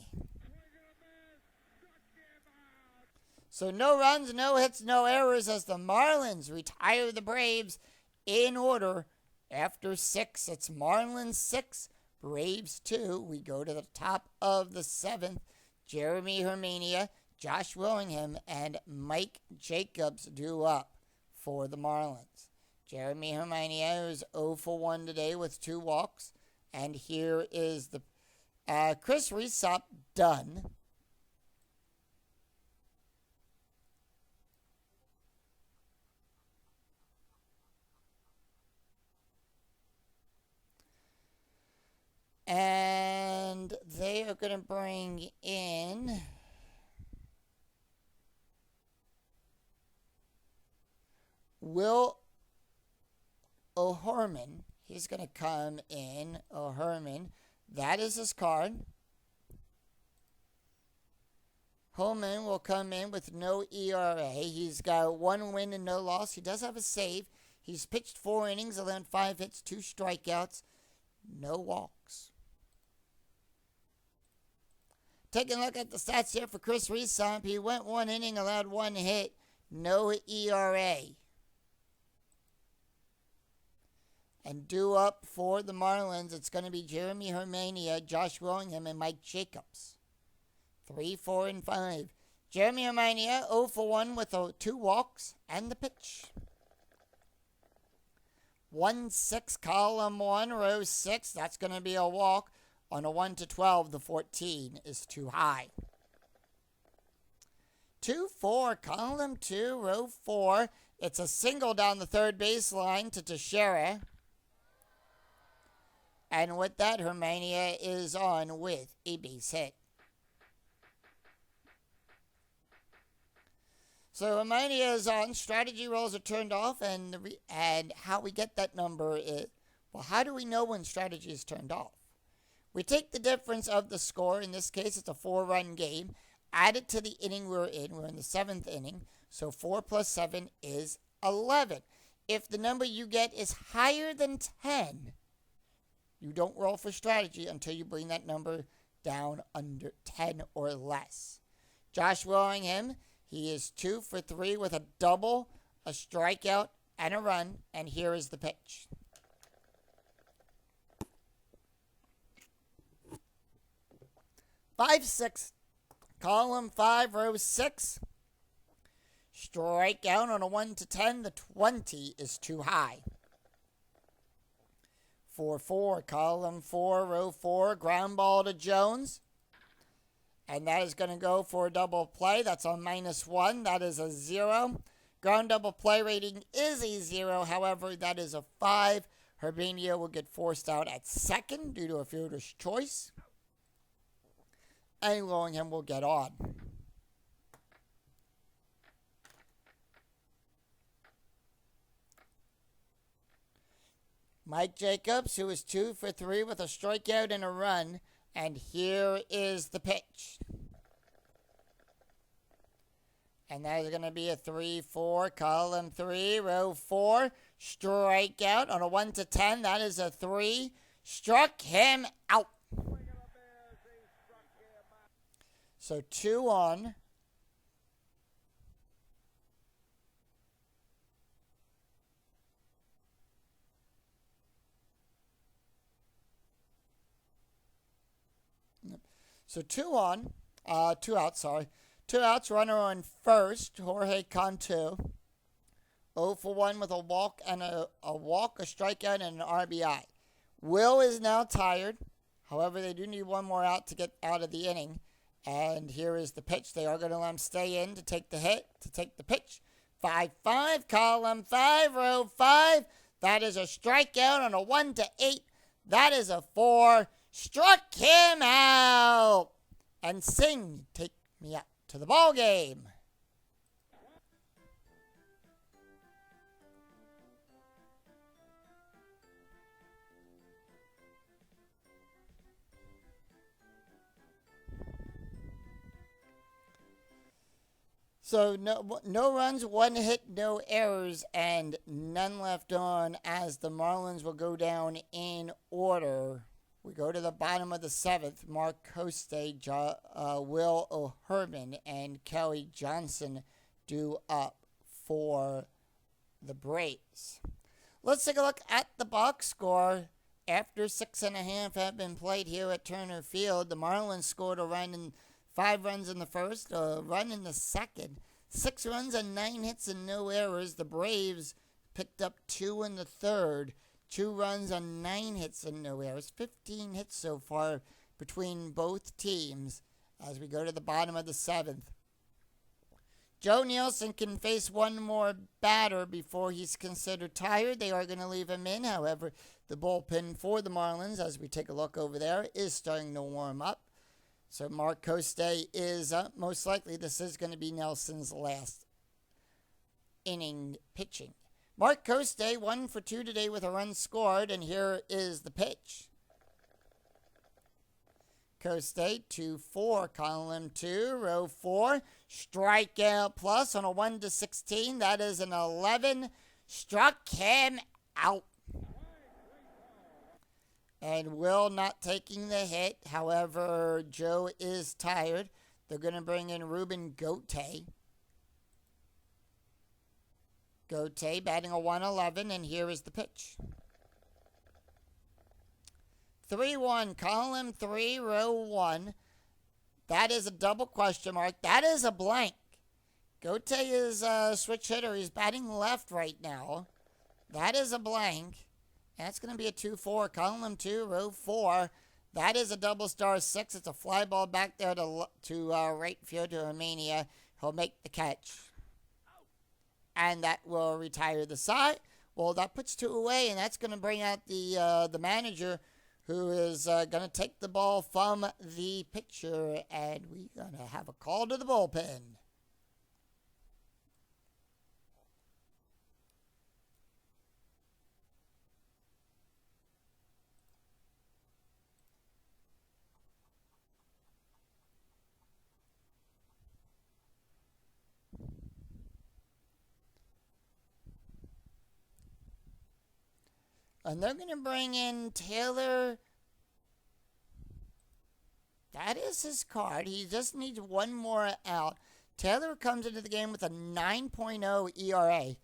So no runs, no hits, no errors as the Marlins retire the Braves in order. After 6, it's Marlins 6, Braves 2. We go to the top of the 7th. Jeremy Hermania, Josh Willingham, and Mike Jacobs due up for the Marlins. Jeremy Hermania is 0 for 1 today with 2 walks. And here is the Chris Resop done. And they are going to bring in Will O'Herman. He's going to come in. O'Herman. That is his card. Holman will come in with no ERA. He's got 1 win and no loss. He does have a save. He's pitched 4 innings, allowed 5 hits, 2 strikeouts, no walks. Taking a look at the stats here for Chris Resop. He went 1 inning, allowed 1 hit, no ERA. And due up for the Marlins, it's going to be Jeremy Hermania, Josh Willingham, and Mike Jacobs. 3, 4, and 5. Jeremy Hermania 0 for 1 with 2 walks and the pitch. 1-6, column 1, row 6. That's going to be a walk. On a 1 to 12, the 14 is too high. 2-4, column 2, row 4. It's a single down the third baseline to Teixeira. And with that, Hermania is on with a base hit. So Hermania is on. Strategy rolls are turned off, and how we get that number is, well, how do we know when strategy is turned off? We take the difference of the score. In this case, it's a 4-run game. Add it to the inning we're in. We're in the 7th inning. So 4 plus 7 is 11. If the number you get is higher than 10, you don't roll for strategy until you bring that number down under 10 or less. Josh Willingham, he is 2 for 3 with a double, a strikeout, and a run. And here is the pitch. 5-6, column 5, row 6. Strikeout on a 1 to 10. The 20 is too high. 4-4, column 4, row 4. Ground ball to Jones. And that is going to go for a double play. That's on -1. That is a 0. Ground double play rating is a 0. However, that is a 5. Hermania will get forced out at second due to a fielder's choice. And Willingham will get on. Mike Jacobs, who is 2 for 3 with a strikeout and a run. And here is the pitch. And that is going to be a 3-4, column 3, row 4. Strikeout on a 1 to 10. That is a 3. Struck him out. So 2 on. So 2 on. 2 outs, sorry. 2 outs, runner on first, Jorge Cantu. 0 for 1 with a walk, a strikeout, and an RBI. Will is now tired. However, they do need 1 more out to get out of the inning. And here is the pitch. They are going to let him stay in to take the hit, to take the pitch. 5-5, column 5, row 5. That is a strikeout on a 1 to 8. That is a 4. Struck him out. And Singh, take me up to the ball game. So no runs, 1 hit, no errors, and none left on as the Marlins will go down in order. We go to the bottom of the 7th. Mark Coste, Will O'Herman, and Kelly Johnson due up for the Braves. Let's take a look at the box score. After 6.5 have been played here at Turner Field, the Marlins scored a run in 5 runs in the first, a run in the second, 6 runs and 9 hits and no errors. The Braves picked up 2 in the third. 2 runs on 9 hits and no errors. 15 hits so far between both teams as we go to the bottom of the 7th. Joe Nielsen can face one more batter before he's considered tired. They are going to leave him in. However, the bullpen for the Marlins, as we take a look over there, is starting to warm up. So Mark Coste is most likely this is going to be Nelson's last inning pitching. Mark Coste 1 for 2 today with a run scored, and here is the pitch. Coste 2-4, column 2, row 4, strikeout plus on a 1-16. That is an 11. Struck him out. And Will not taking the hit. However, Joe is tired. They're going to bring in Ruben Gote. Gote batting a 111, and here is the pitch. 3-1, column 3, row 1. That is a double question mark. That is a blank. Gote is a switch hitter. He's batting left right now. That is a blank. That's going to be a 2-4, column 2, row 4. That is a double star 6. It's a fly ball back there to right field to Romania. He'll make the catch. And that will retire the side. Well, that puts 2 away, and that's going to bring out the manager, who is going to take the ball from the pitcher, and we're going to have a call to the bullpen. And they're going to bring in Taylor. That is his card. He just needs one more out. Taylor comes into the game with a 9.0 ERA.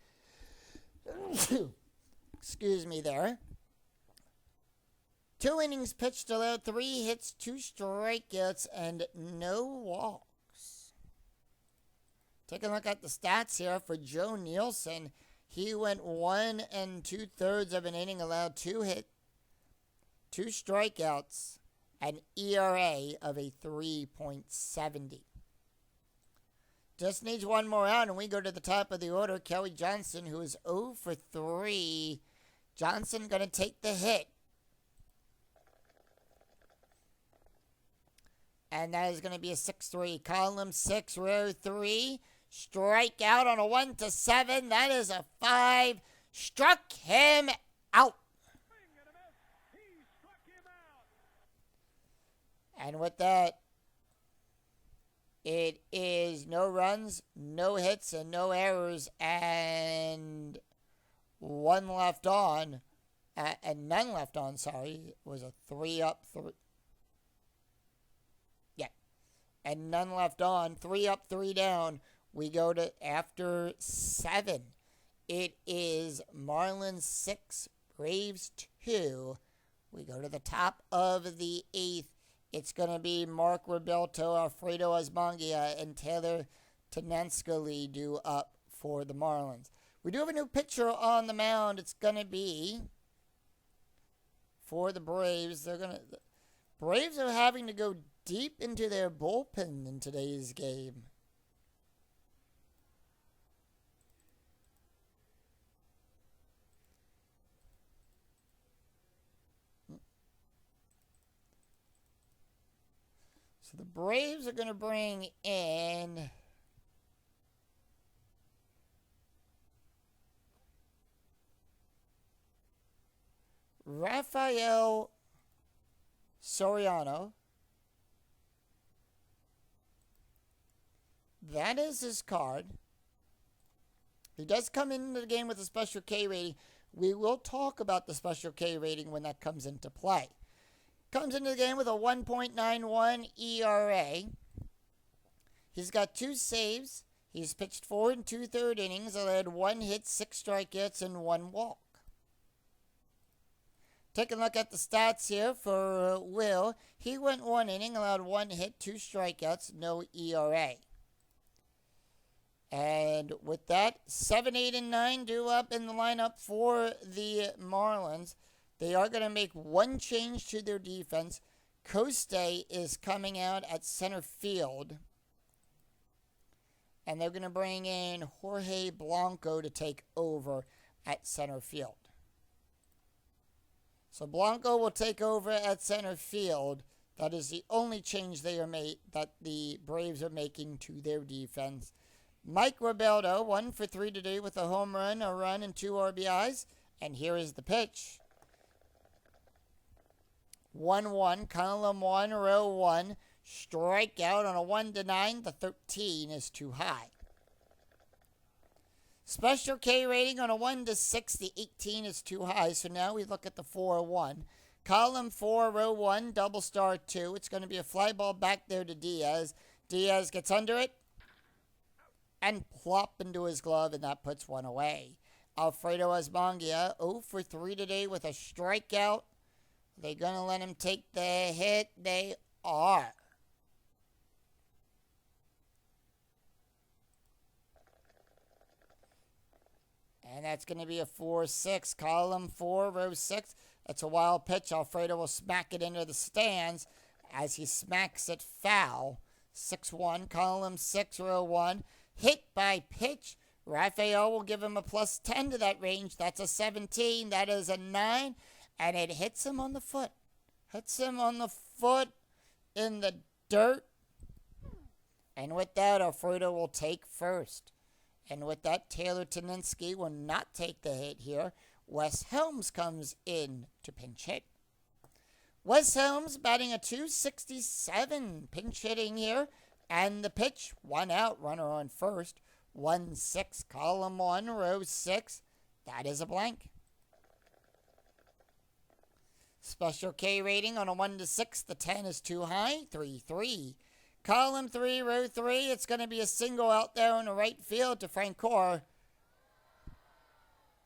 Excuse me there. 2 innings pitched, allowed 3 hits, 2 strikeouts, and no walks. Take a look at the stats here for Joe Nielsen. He went 1 2/3 of an inning, allowed 2 hits, 2 strikeouts, an ERA of a 3.70. Just needs one more out, and we go to the top of the order. Kelly Johnson, who is 0 for 3. Johnson going to take the hit. And that is going to be a 6-3. Column 6, row 3. Strike out on a 1-7. That is a 5. Struck him out. And with that, it is no runs, no hits, and no errors, and 1 left on, and none left on, sorry. It was a 3-up, 3. Yeah. And none left on, 3-up, 3 down. We go to after 7. It is Marlins 6, Braves 2. We go to the top of the 8th. It's going to be Mark Roberto, Alfredo Asmangia, and Taylor Tenanskali due up for the Marlins. We do have a new pitcher on the mound. It's going to be for the Braves. Braves are having to go deep into their bullpen in today's game. So the Braves are going to bring in Rafael Soriano. That is his card. He does come into the game with a special K rating. We will talk about the special K rating when that comes into play. Comes into the game with a 1.91 ERA. He's got 2 saves. He's pitched 4 2/3 innings, allowed 1 hit, 6 strikeouts, and 1 walk. Take a look at the stats here for Will. He went 1 inning, allowed 1 hit, 2 strikeouts, no ERA. And with that, 7, 8, and 9 due up in the lineup for the Marlins. They are going to make one change to their defense. Coste is coming out at center field. And they're going to bring in Jorge Blanco to take over at center field. So Blanco will take over at center field. That is the only change that the Braves are making to their defense. Mike Robaldo, 1 for 3 today with a home run, a run, and 2 RBIs. And here is the pitch. 1-1, column 1, row 1. Strikeout on a 1-9. The 13 is too high. Special K rating on a 1-6. The 18 is too high. So now we look at the 4-1. Column 4, row 1, double star 2. It's going to be a fly ball back there to Diaz. Diaz gets under it and plop into his glove, and that puts one away. Alfredo Asmangia, 0 for 3 today with a strikeout. Are they going to let him take the hit? They are. And that's going to be a 4-6. Column 4, row 6. That's a wild pitch. Alfredo will smack it into the stands as he smacks it foul. 6-1, column 6, row 1. Hit by pitch. Rafael will give him a +10 to that range. That's a 17. That is a 9. And it hits him on the foot. Hits him on the foot in the dirt. And with that, Alfredo will take first. And with that, Taylor Taninsky will not take the hit here. Wes Helms comes in to pinch hit. Wes Helms batting a .267, pinch hitting here. And the pitch, 1 out, runner on first. 1-6, column 1, row 6. That is a blank. Special K rating on a 1-6. The 10 is too high. 3-3. Column 3, row 3. It's going to be a single out there in the right field to Francoeur.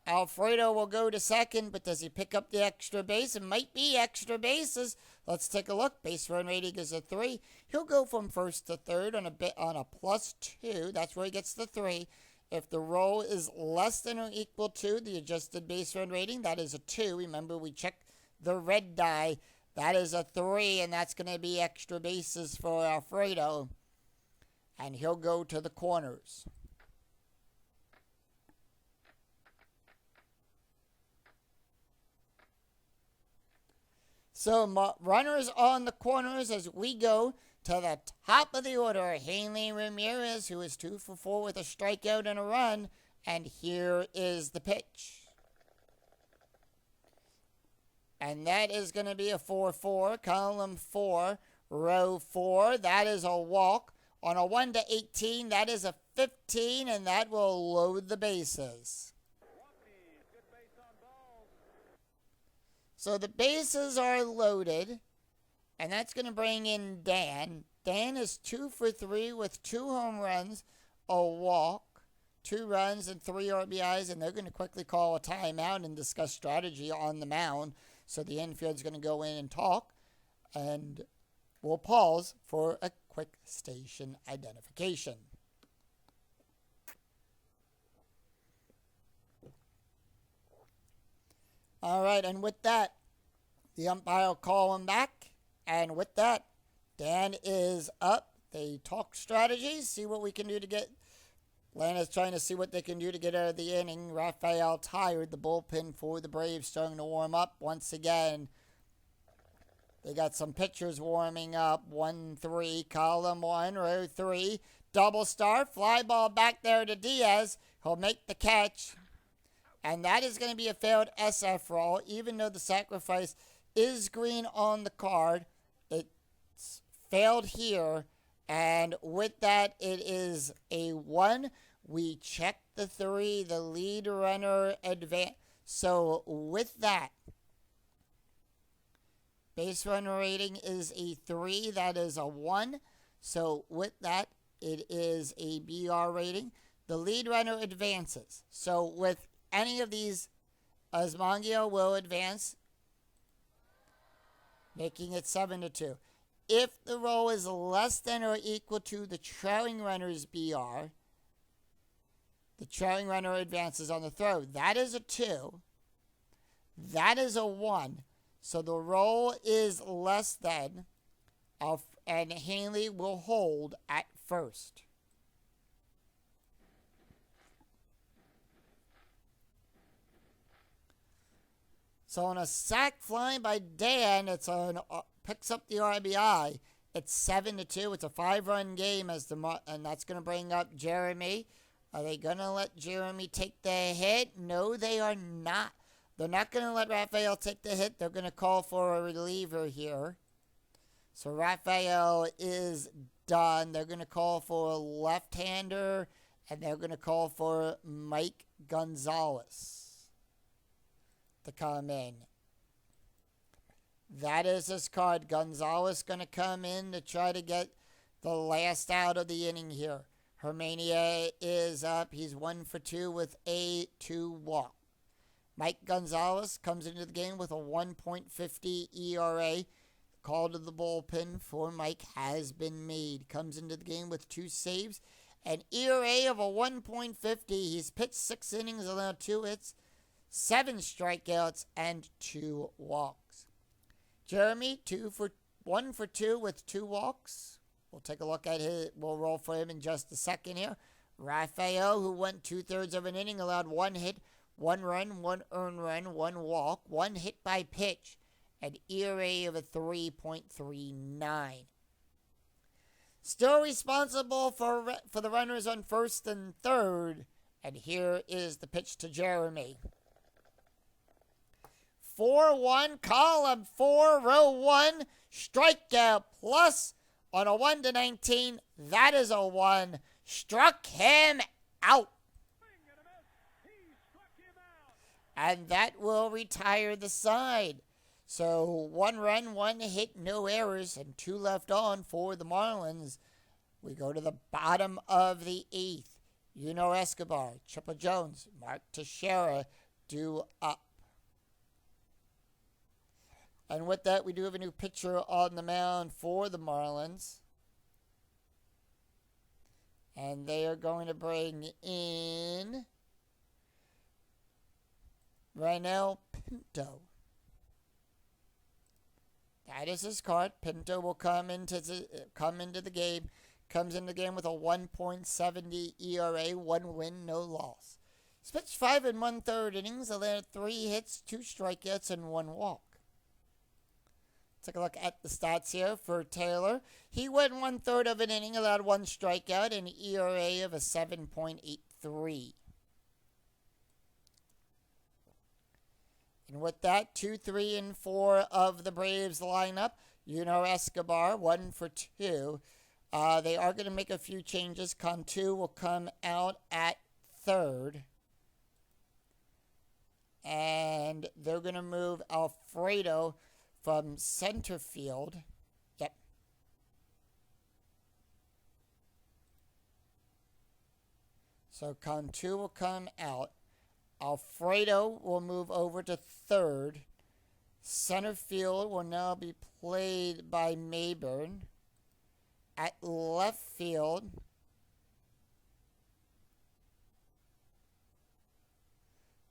Alfredo will go to second, but does he pick up the extra base? It might be extra bases. Let's take a look. Base run rating is a 3. He'll go from first to third on a +2. That's where he gets the 3. If the roll is less than or equal to the adjusted base run rating, that is a 2. Remember, we checked the red die. That is a 3, and that's going to be extra bases for Alfredo. And he'll go to the corners. So runners on the corners as we go to the top of the order. Hanley Ramirez, who is 2 for 4 with a strikeout and a run. And here is the pitch. And that is going to be a 4-4, column 4, row 4. That is a walk. On a 1-18, that is a 15, and that will load the bases. So the bases are loaded, and that's going to bring in Dan. Dan is 2 for 3 with 2 home runs, a walk, 2 runs, and 3 RBIs, and they're going to quickly call a timeout and discuss strategy on the mound. So the infield's going to go in and talk, and we'll pause for a quick station identification. All right, and with that, the umpire will call him back, and with that, Dan is up. They talk strategies, see what we can do to get. Atlanta's trying to see what they can do to get out of the inning. Rafael tired. The bullpen for the Braves starting to warm up once again. They got some pitchers warming up. 1-3, column 1, row 3. Double star, fly ball back there to Diaz. He'll make the catch. And that is going to be a failed SF roll, even though the sacrifice is green on the card. It's failed here. And with that, it is a 1. We check the 3. The lead runner advance. So with that, base runner rating is a 3. That is a 1. So with that, it is a BR rating. The lead runner advances. So with any of these, Asmangio will advance, making it 7-2. If the roll is less than or equal to the trailing runner's BR, The trailing runner advances on the throw. That is a 2. That is a 1. So the roll is less than, and Hanley will hold at first. So on a sac flying by Dan, picks up the RBI. It's 7-2. It's a 5-run game and that's going to bring up Jeremy. Are they going to let Jeremy take the hit? No, they are not. They're not going to let Raphael take the hit. They're going to call for a reliever here. So Raphael is done. They're going to call for a left-hander, and they're going to call for Mike Gonzalez to come in. That is his card. Gonzalez going to come in to try to get the last out of the inning here. Hermania is up. He's 1 for 2 with a 2 walk. Mike Gonzalez comes into the game with a 1.50 ERA. Call to the bullpen for Mike has been made. Comes into the game with 2 saves. An ERA of a 1.50. He's pitched 6 innings, allowed 2 hits, 7 strikeouts, and 2 walks. Jeremy, 1 for 2 with 2 walks. We'll take a look at we'll roll for him in just a second here. Raphael, who went 2/3 of an inning, allowed 1 hit, 1 run, 1 earned run, 1 walk, 1 hit by pitch, an ERA of a 3.39. Still responsible for the runners on first and third. And here is the pitch to Jeremy. 4-1, column 4, row 1, strikeout plus on a 1-19. That is a 1. Struck him out. And that will retire the side. So 1 run, 1 hit, no errors, and 2 left on for the Marlins. We go to the bottom of the 8th. Escobar, Chipper Jones, Mark Teixeira due up. And with that, we do have a new pitcher on the mound for the Marlins. And they are going to bring in Reinel Pinto. That is his card. Pinto will come into the game. Comes in the game with a 1.70 ERA, 1 win, no loss. He's pitched 5 1/3 innings, allowed 3 hits, 2 strikeouts, and 1 walk. Take a look at the stats here for Taylor. He went 1/3 of an inning, allowed 1 strikeout, and an ERA of a 7.83. And with that, 2, 3, and 4 of the Braves lineup. Escobar, 1 for 2. They are going to make a few changes. Cantu will come out at third. And they're going to move Alfredo from center field. Yep. So Cantu will come out. Alfredo will move over to third. Center field will now be played by Mayburn. At left field,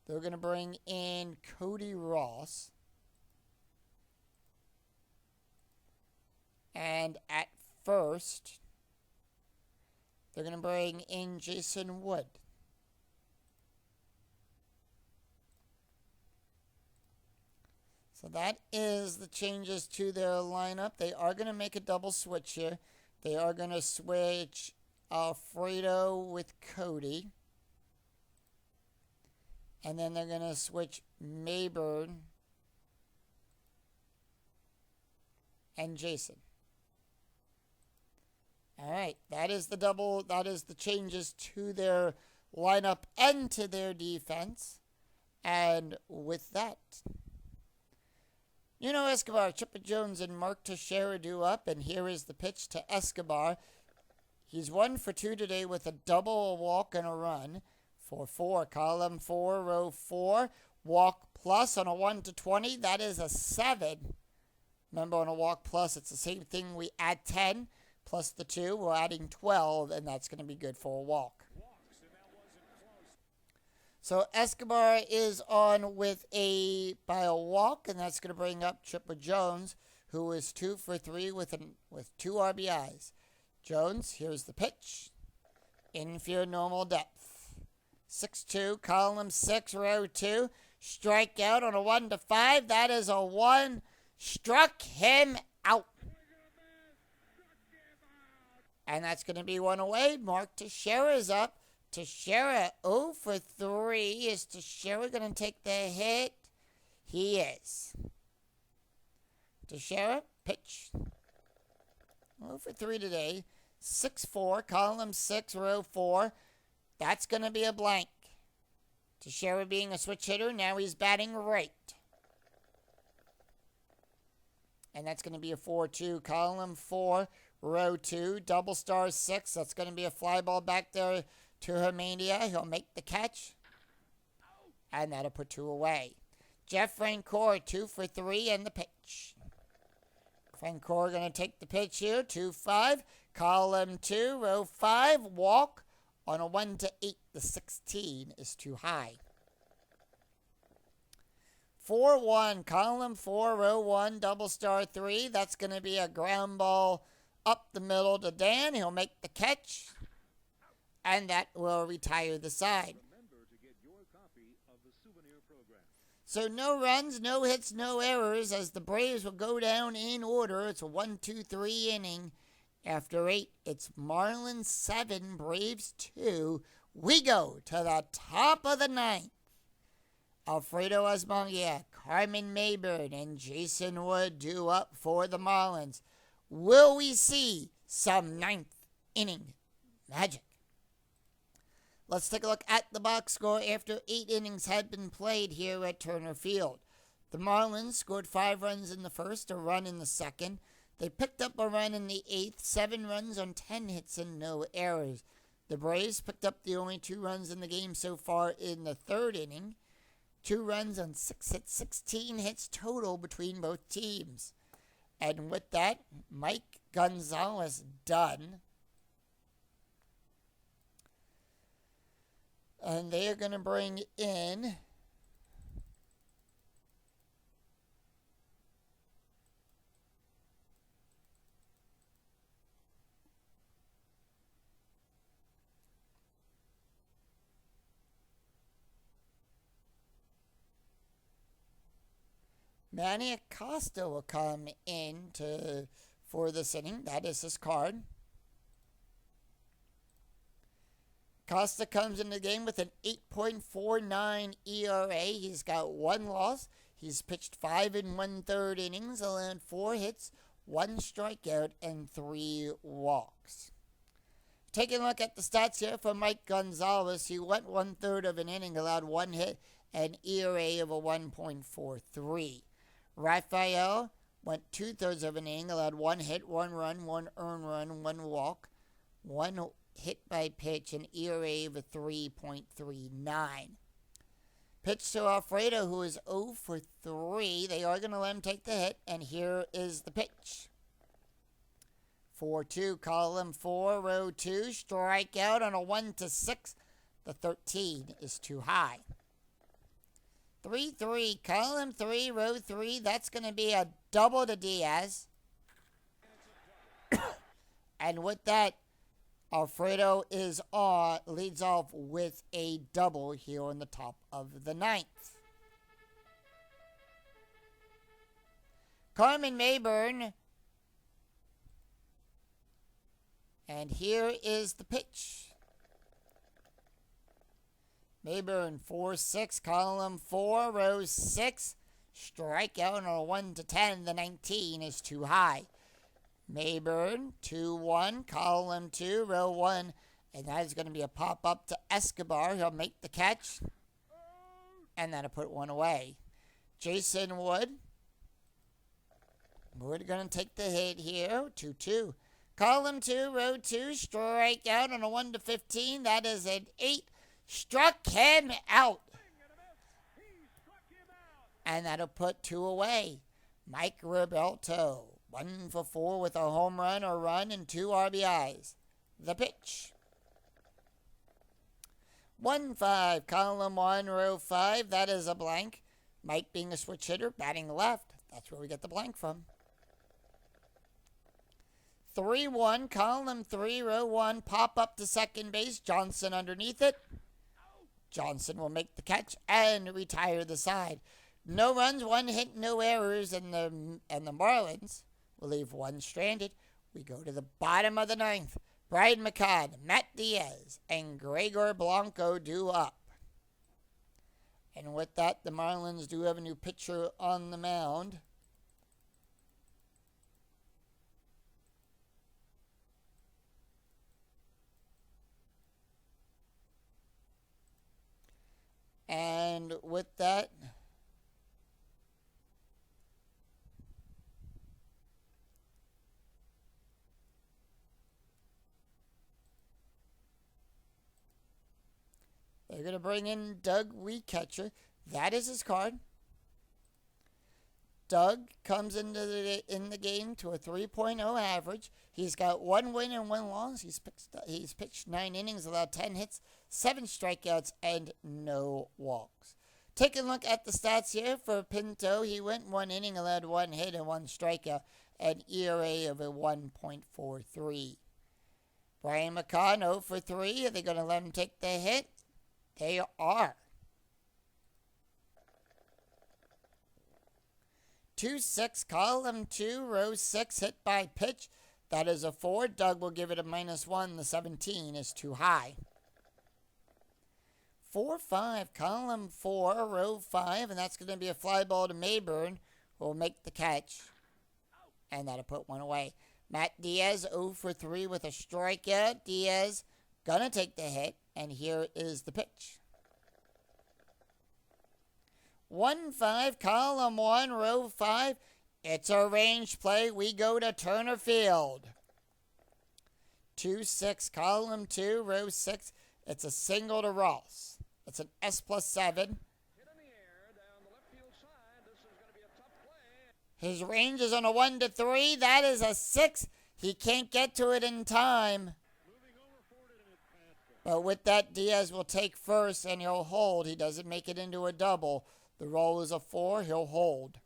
they're going to bring in Cody Ross. And at first, they're going to bring in Jason Wood. So that is the changes to their lineup. They are going to make a double switch here. They are going to switch Alfredo with Cody. And then they're going to switch Mayburn and Jason. All right, that is the changes to their lineup and to their defense. And with that, Escobar, Chipper Jones, and Mark Teixeira due up, and here is the pitch to Escobar. He's 1 for 2 today with a double, a walk, and a run. 4-4, column 4, row 4. Walk plus on a 1-20, that is a 7. Remember, on a walk plus, it's the same thing. We add 10 plus the 2. We're adding 12, and that's going to be good for a walk. So Escobar is on by a walk, and that's going to bring up Chipper Jones, who is 2 for 3 with 2 RBIs. Jones, here's the pitch. Infield normal depth. 6-2, column 6, row 2. Strikeout on a 1-5. That is a 1. Struck him out. And that's going to be 1 away. Mark Teixeira's up. Teixeira 0 for 3. Is Teixeira going to take the hit? He is. Teixeira, pitch. 0 for 3 today. 6-4, column 6, row 4. That's going to be a blank. Teixeira being a switch hitter, now he's batting right. And that's going to be a 4-2, column 4, row 2, double star 6. That's going to be a fly ball back there to Hermania. He'll make the catch. And that'll put 2 away. Jeff Francoeur, 2 for 3, and the pitch. Francoeur going to take the pitch here, 2-5. Column 2, row 5, walk on a 1-8. The 16 is too high. 4-1, column 4, row 1, double star 3. That's going to be a ground ball up the middle to Dan. He'll make the catch, and that will retire the side. So no runs, no hits, no errors as the Braves will go down in order. It's a 1-2-3 inning. After 8, it's Marlins 7, Braves 2. We go to the top of the 9th. Alfredo Asmongia, Carmen Mayburn, and Jason Wood due up for the Marlins. Will we see some 9th inning magic? Let's take a look at the box score after 8 innings had been played here at Turner Field. The Marlins scored 5 runs in the first, a run in the second. They picked up a run in the 8th, 7 runs on 10 hits and no errors. The Braves picked up the only 2 runs in the game so far in the 3rd inning. 2 runs on 6 hits, 16 hits total between both teams. And with that, Mike Gonzalez done. And they are going to bring in Manny Acosta will come in for this inning. That is his card. Acosta comes in the game with an 8.49 ERA. He's got 1 loss. He's pitched 5 1/3 innings, allowed 4 hits, 1 strikeout, and 3 walks. Taking a look at the stats here for Mike Gonzalez, he went 1/3 of an inning, allowed 1 hit, and ERA of a 1.43. Rafael went 2/3 of an inning, allowed 1 hit, 1 run, 1 earned run, 1 walk, 1 hit by pitch, an ERA of a 3.39. Pitch to Alfredo, who is 0 for 3. They are going to let him take the hit, and here is the pitch. 4-2, column 4, row 2, strikeout on a 1-6. The 13 is too high. 3-3, column 3, row 3. That's going to be a double to Diaz. And with that, Alfredo leads off with a double here in the top of the 9th. Carmen Mayburn. And here is the pitch. Mayburn 4-6, column 4, row 6. Strikeout on a 1-10. The 19 is too high. Mayburn 2-1, column 2, row 1. And that is going to be a pop-up to Escobar. He'll make the catch. And that'll put 1 away. Jason Wood. We're going to take the hit here. 2-2. Column 2, row 2. Strikeout on a 1-15. That is an 8. Struck him out. And that'll put 2 away. Mike Roberto. 1 for 4 with a home run, a run, and 2 RBIs. The pitch. 1-5, column 1, row 5. That is a blank. Mike being a switch hitter, batting left. That's where we get the blank from. 3-1, column 3, row 1. Pop up to second base. Johnson underneath it. Johnson will make the catch and retire the side. No runs, 1 hit, no errors, and the Marlins will leave 1 stranded. We go to the bottom of the 9th. Brian McCann, Matt Diaz, and Gregor Blanco due up. And with that, the Marlins do have a new pitcher on the mound. And with that, they're going to bring in Doug Weecatcher. That is his card. Doug comes in the game to a 3.0 average. He's got 1 win and 1 loss. He's pitched 9 innings, allowed 10 hits, 7 strikeouts, and no walks. Take a look at the stats here for Pinto. He went 1 inning, allowed 1 hit and 1 strikeout, an ERA of a 1.43. Brian McCann 0 for 3. Are they going to let him take the hit? They are. 2-6, column 2, row 6, hit by pitch. That is a 4. Doug will give it a -1. The 17 is too high. 4-5, column 4, row 5, and that's going to be a fly ball to Mayburn, who will make the catch. And that'll put 1 away. Matt Diaz 0 for 3 with a strikeout. Diaz gonna take the hit, and here is the pitch. 1-5, column 1, row 5. It's a range play. We go to Turner Field. 2-6, column 2, row 6. It's a single to Ross. It's an S+7. His range is on a 1-3. That is a 6. He can't get to it in time. But with that, Diaz will take first, and he'll hold. He doesn't make it into a double. The roll is a 4. He'll hold.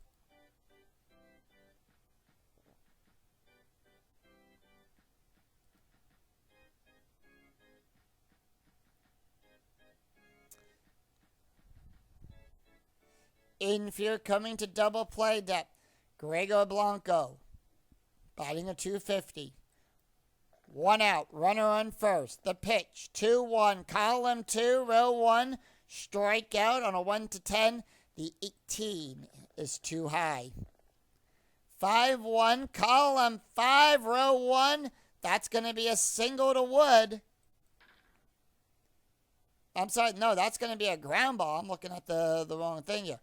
Infield coming to double play depth. Gregor Blanco batting a 250. 1 out. Runner on first. The pitch. 2-1. Column 2, row 1. Strikeout on a 1-10. The 18 is too high. 5-1. Column 5, row 1. That's going to be a single to Wood. I'm sorry. No, that's going to be a ground ball. I'm looking at the wrong thing here.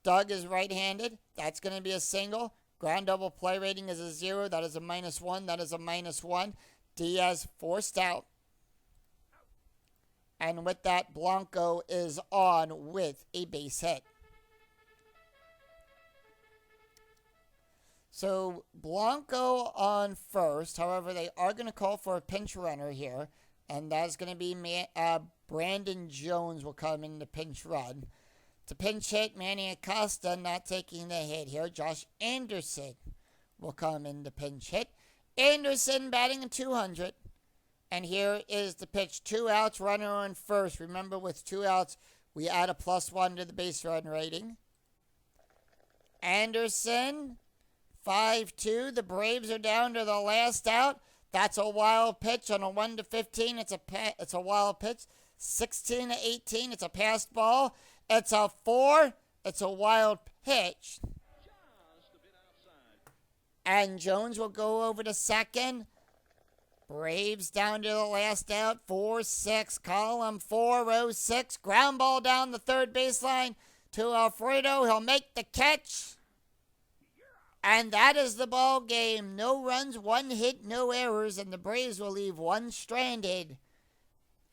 Doug is right-handed. That's going to be a single. Ground double play rating is a 0. That is a -1. That is a -1. Diaz forced out. And with that, Blanco is on with a base hit. So Blanco on first. However, they are going to call for a pinch runner here. And that's going to be Brandon Jones will come in the pinch run. To pinch hit, Manny Acosta not taking the hit here. Josh Anderson will come in to pinch hit. Anderson batting a 200. And here is the pitch. 2 outs, runner on first. Remember, with 2 outs, we add a +1 to the base run rating. Anderson, 5-2. The Braves are down to the last out. That's a wild pitch on a 1-15. It's a wild pitch. 16-18. It's a passed ball. It's a 4. It's a wild pitch. And Jones will go over to second. Braves down to the last out. 4-6. Column 4, row 6. Ground ball down the third baseline to Alfredo. He'll make the catch. And that is the ball game. No runs, 1 hit, no errors, and the Braves will leave 1 stranded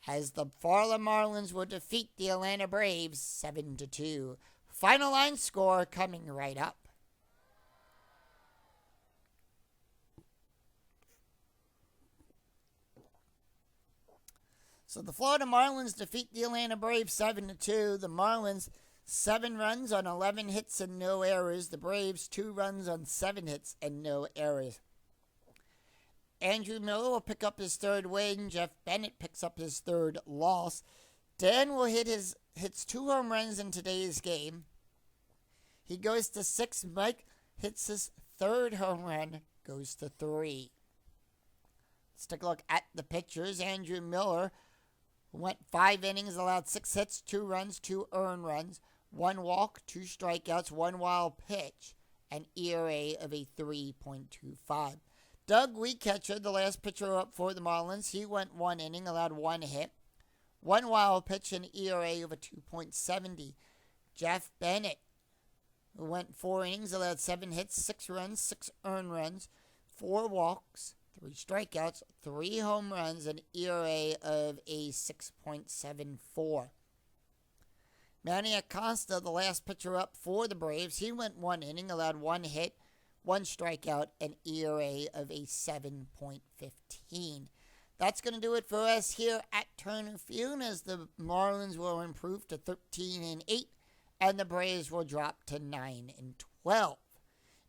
as the Florida Marlins will defeat the Atlanta Braves 7-2. Final line score coming right up. So the Florida Marlins defeat the Atlanta Braves 7-2. The Marlins 7 runs on 11 hits and no errors. The Braves 2 runs on 7 hits and no errors. Andrew Miller will pick up his 3rd win. Jeff Bennett picks up his 3rd loss. Dan will hits 2 home runs in today's game. He goes to 6. Mike hits his 3rd home run, goes to 3. Let's take a look at the pitchers. Andrew Miller went 5 innings, allowed 6 hits, 2 runs, 2 earned runs, 1 walk, 2 strikeouts, 1 wild pitch, an ERA of a 3.25. Doug Weeketcher, the last pitcher up for the Marlins, he went 1 inning, allowed 1 hit, 1 wild pitch, an ERA of a 2.70. Jeff Bennett, who went 4 innings, allowed 7 hits, 6 runs, 6 earned runs, 4 walks, 3 strikeouts, 3 home runs, an ERA of a 6.74. Manny Acosta, the last pitcher up for the Braves, he went 1 inning, allowed 1 hit, 1 strikeout, an ERA of a 7.15. That's going to do it for us here at Turner Field, as the Marlins will improve to 13-8, and the Braves will drop to 9-12.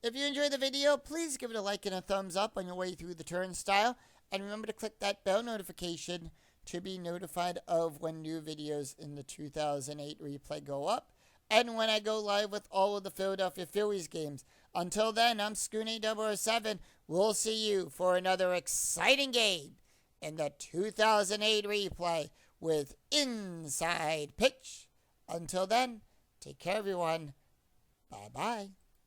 If you enjoyed the video, please give it a like and a thumbs up on your way through the turnstile. And remember to click that bell notification to be notified of when new videos in the 2008 replay go up, and when I go live with all of the Philadelphia Phillies games. Until then, I'm Scooney007. We'll see you for another exciting game in the 2008 replay with Inside Pitch. Until then, take care, everyone. Bye-bye.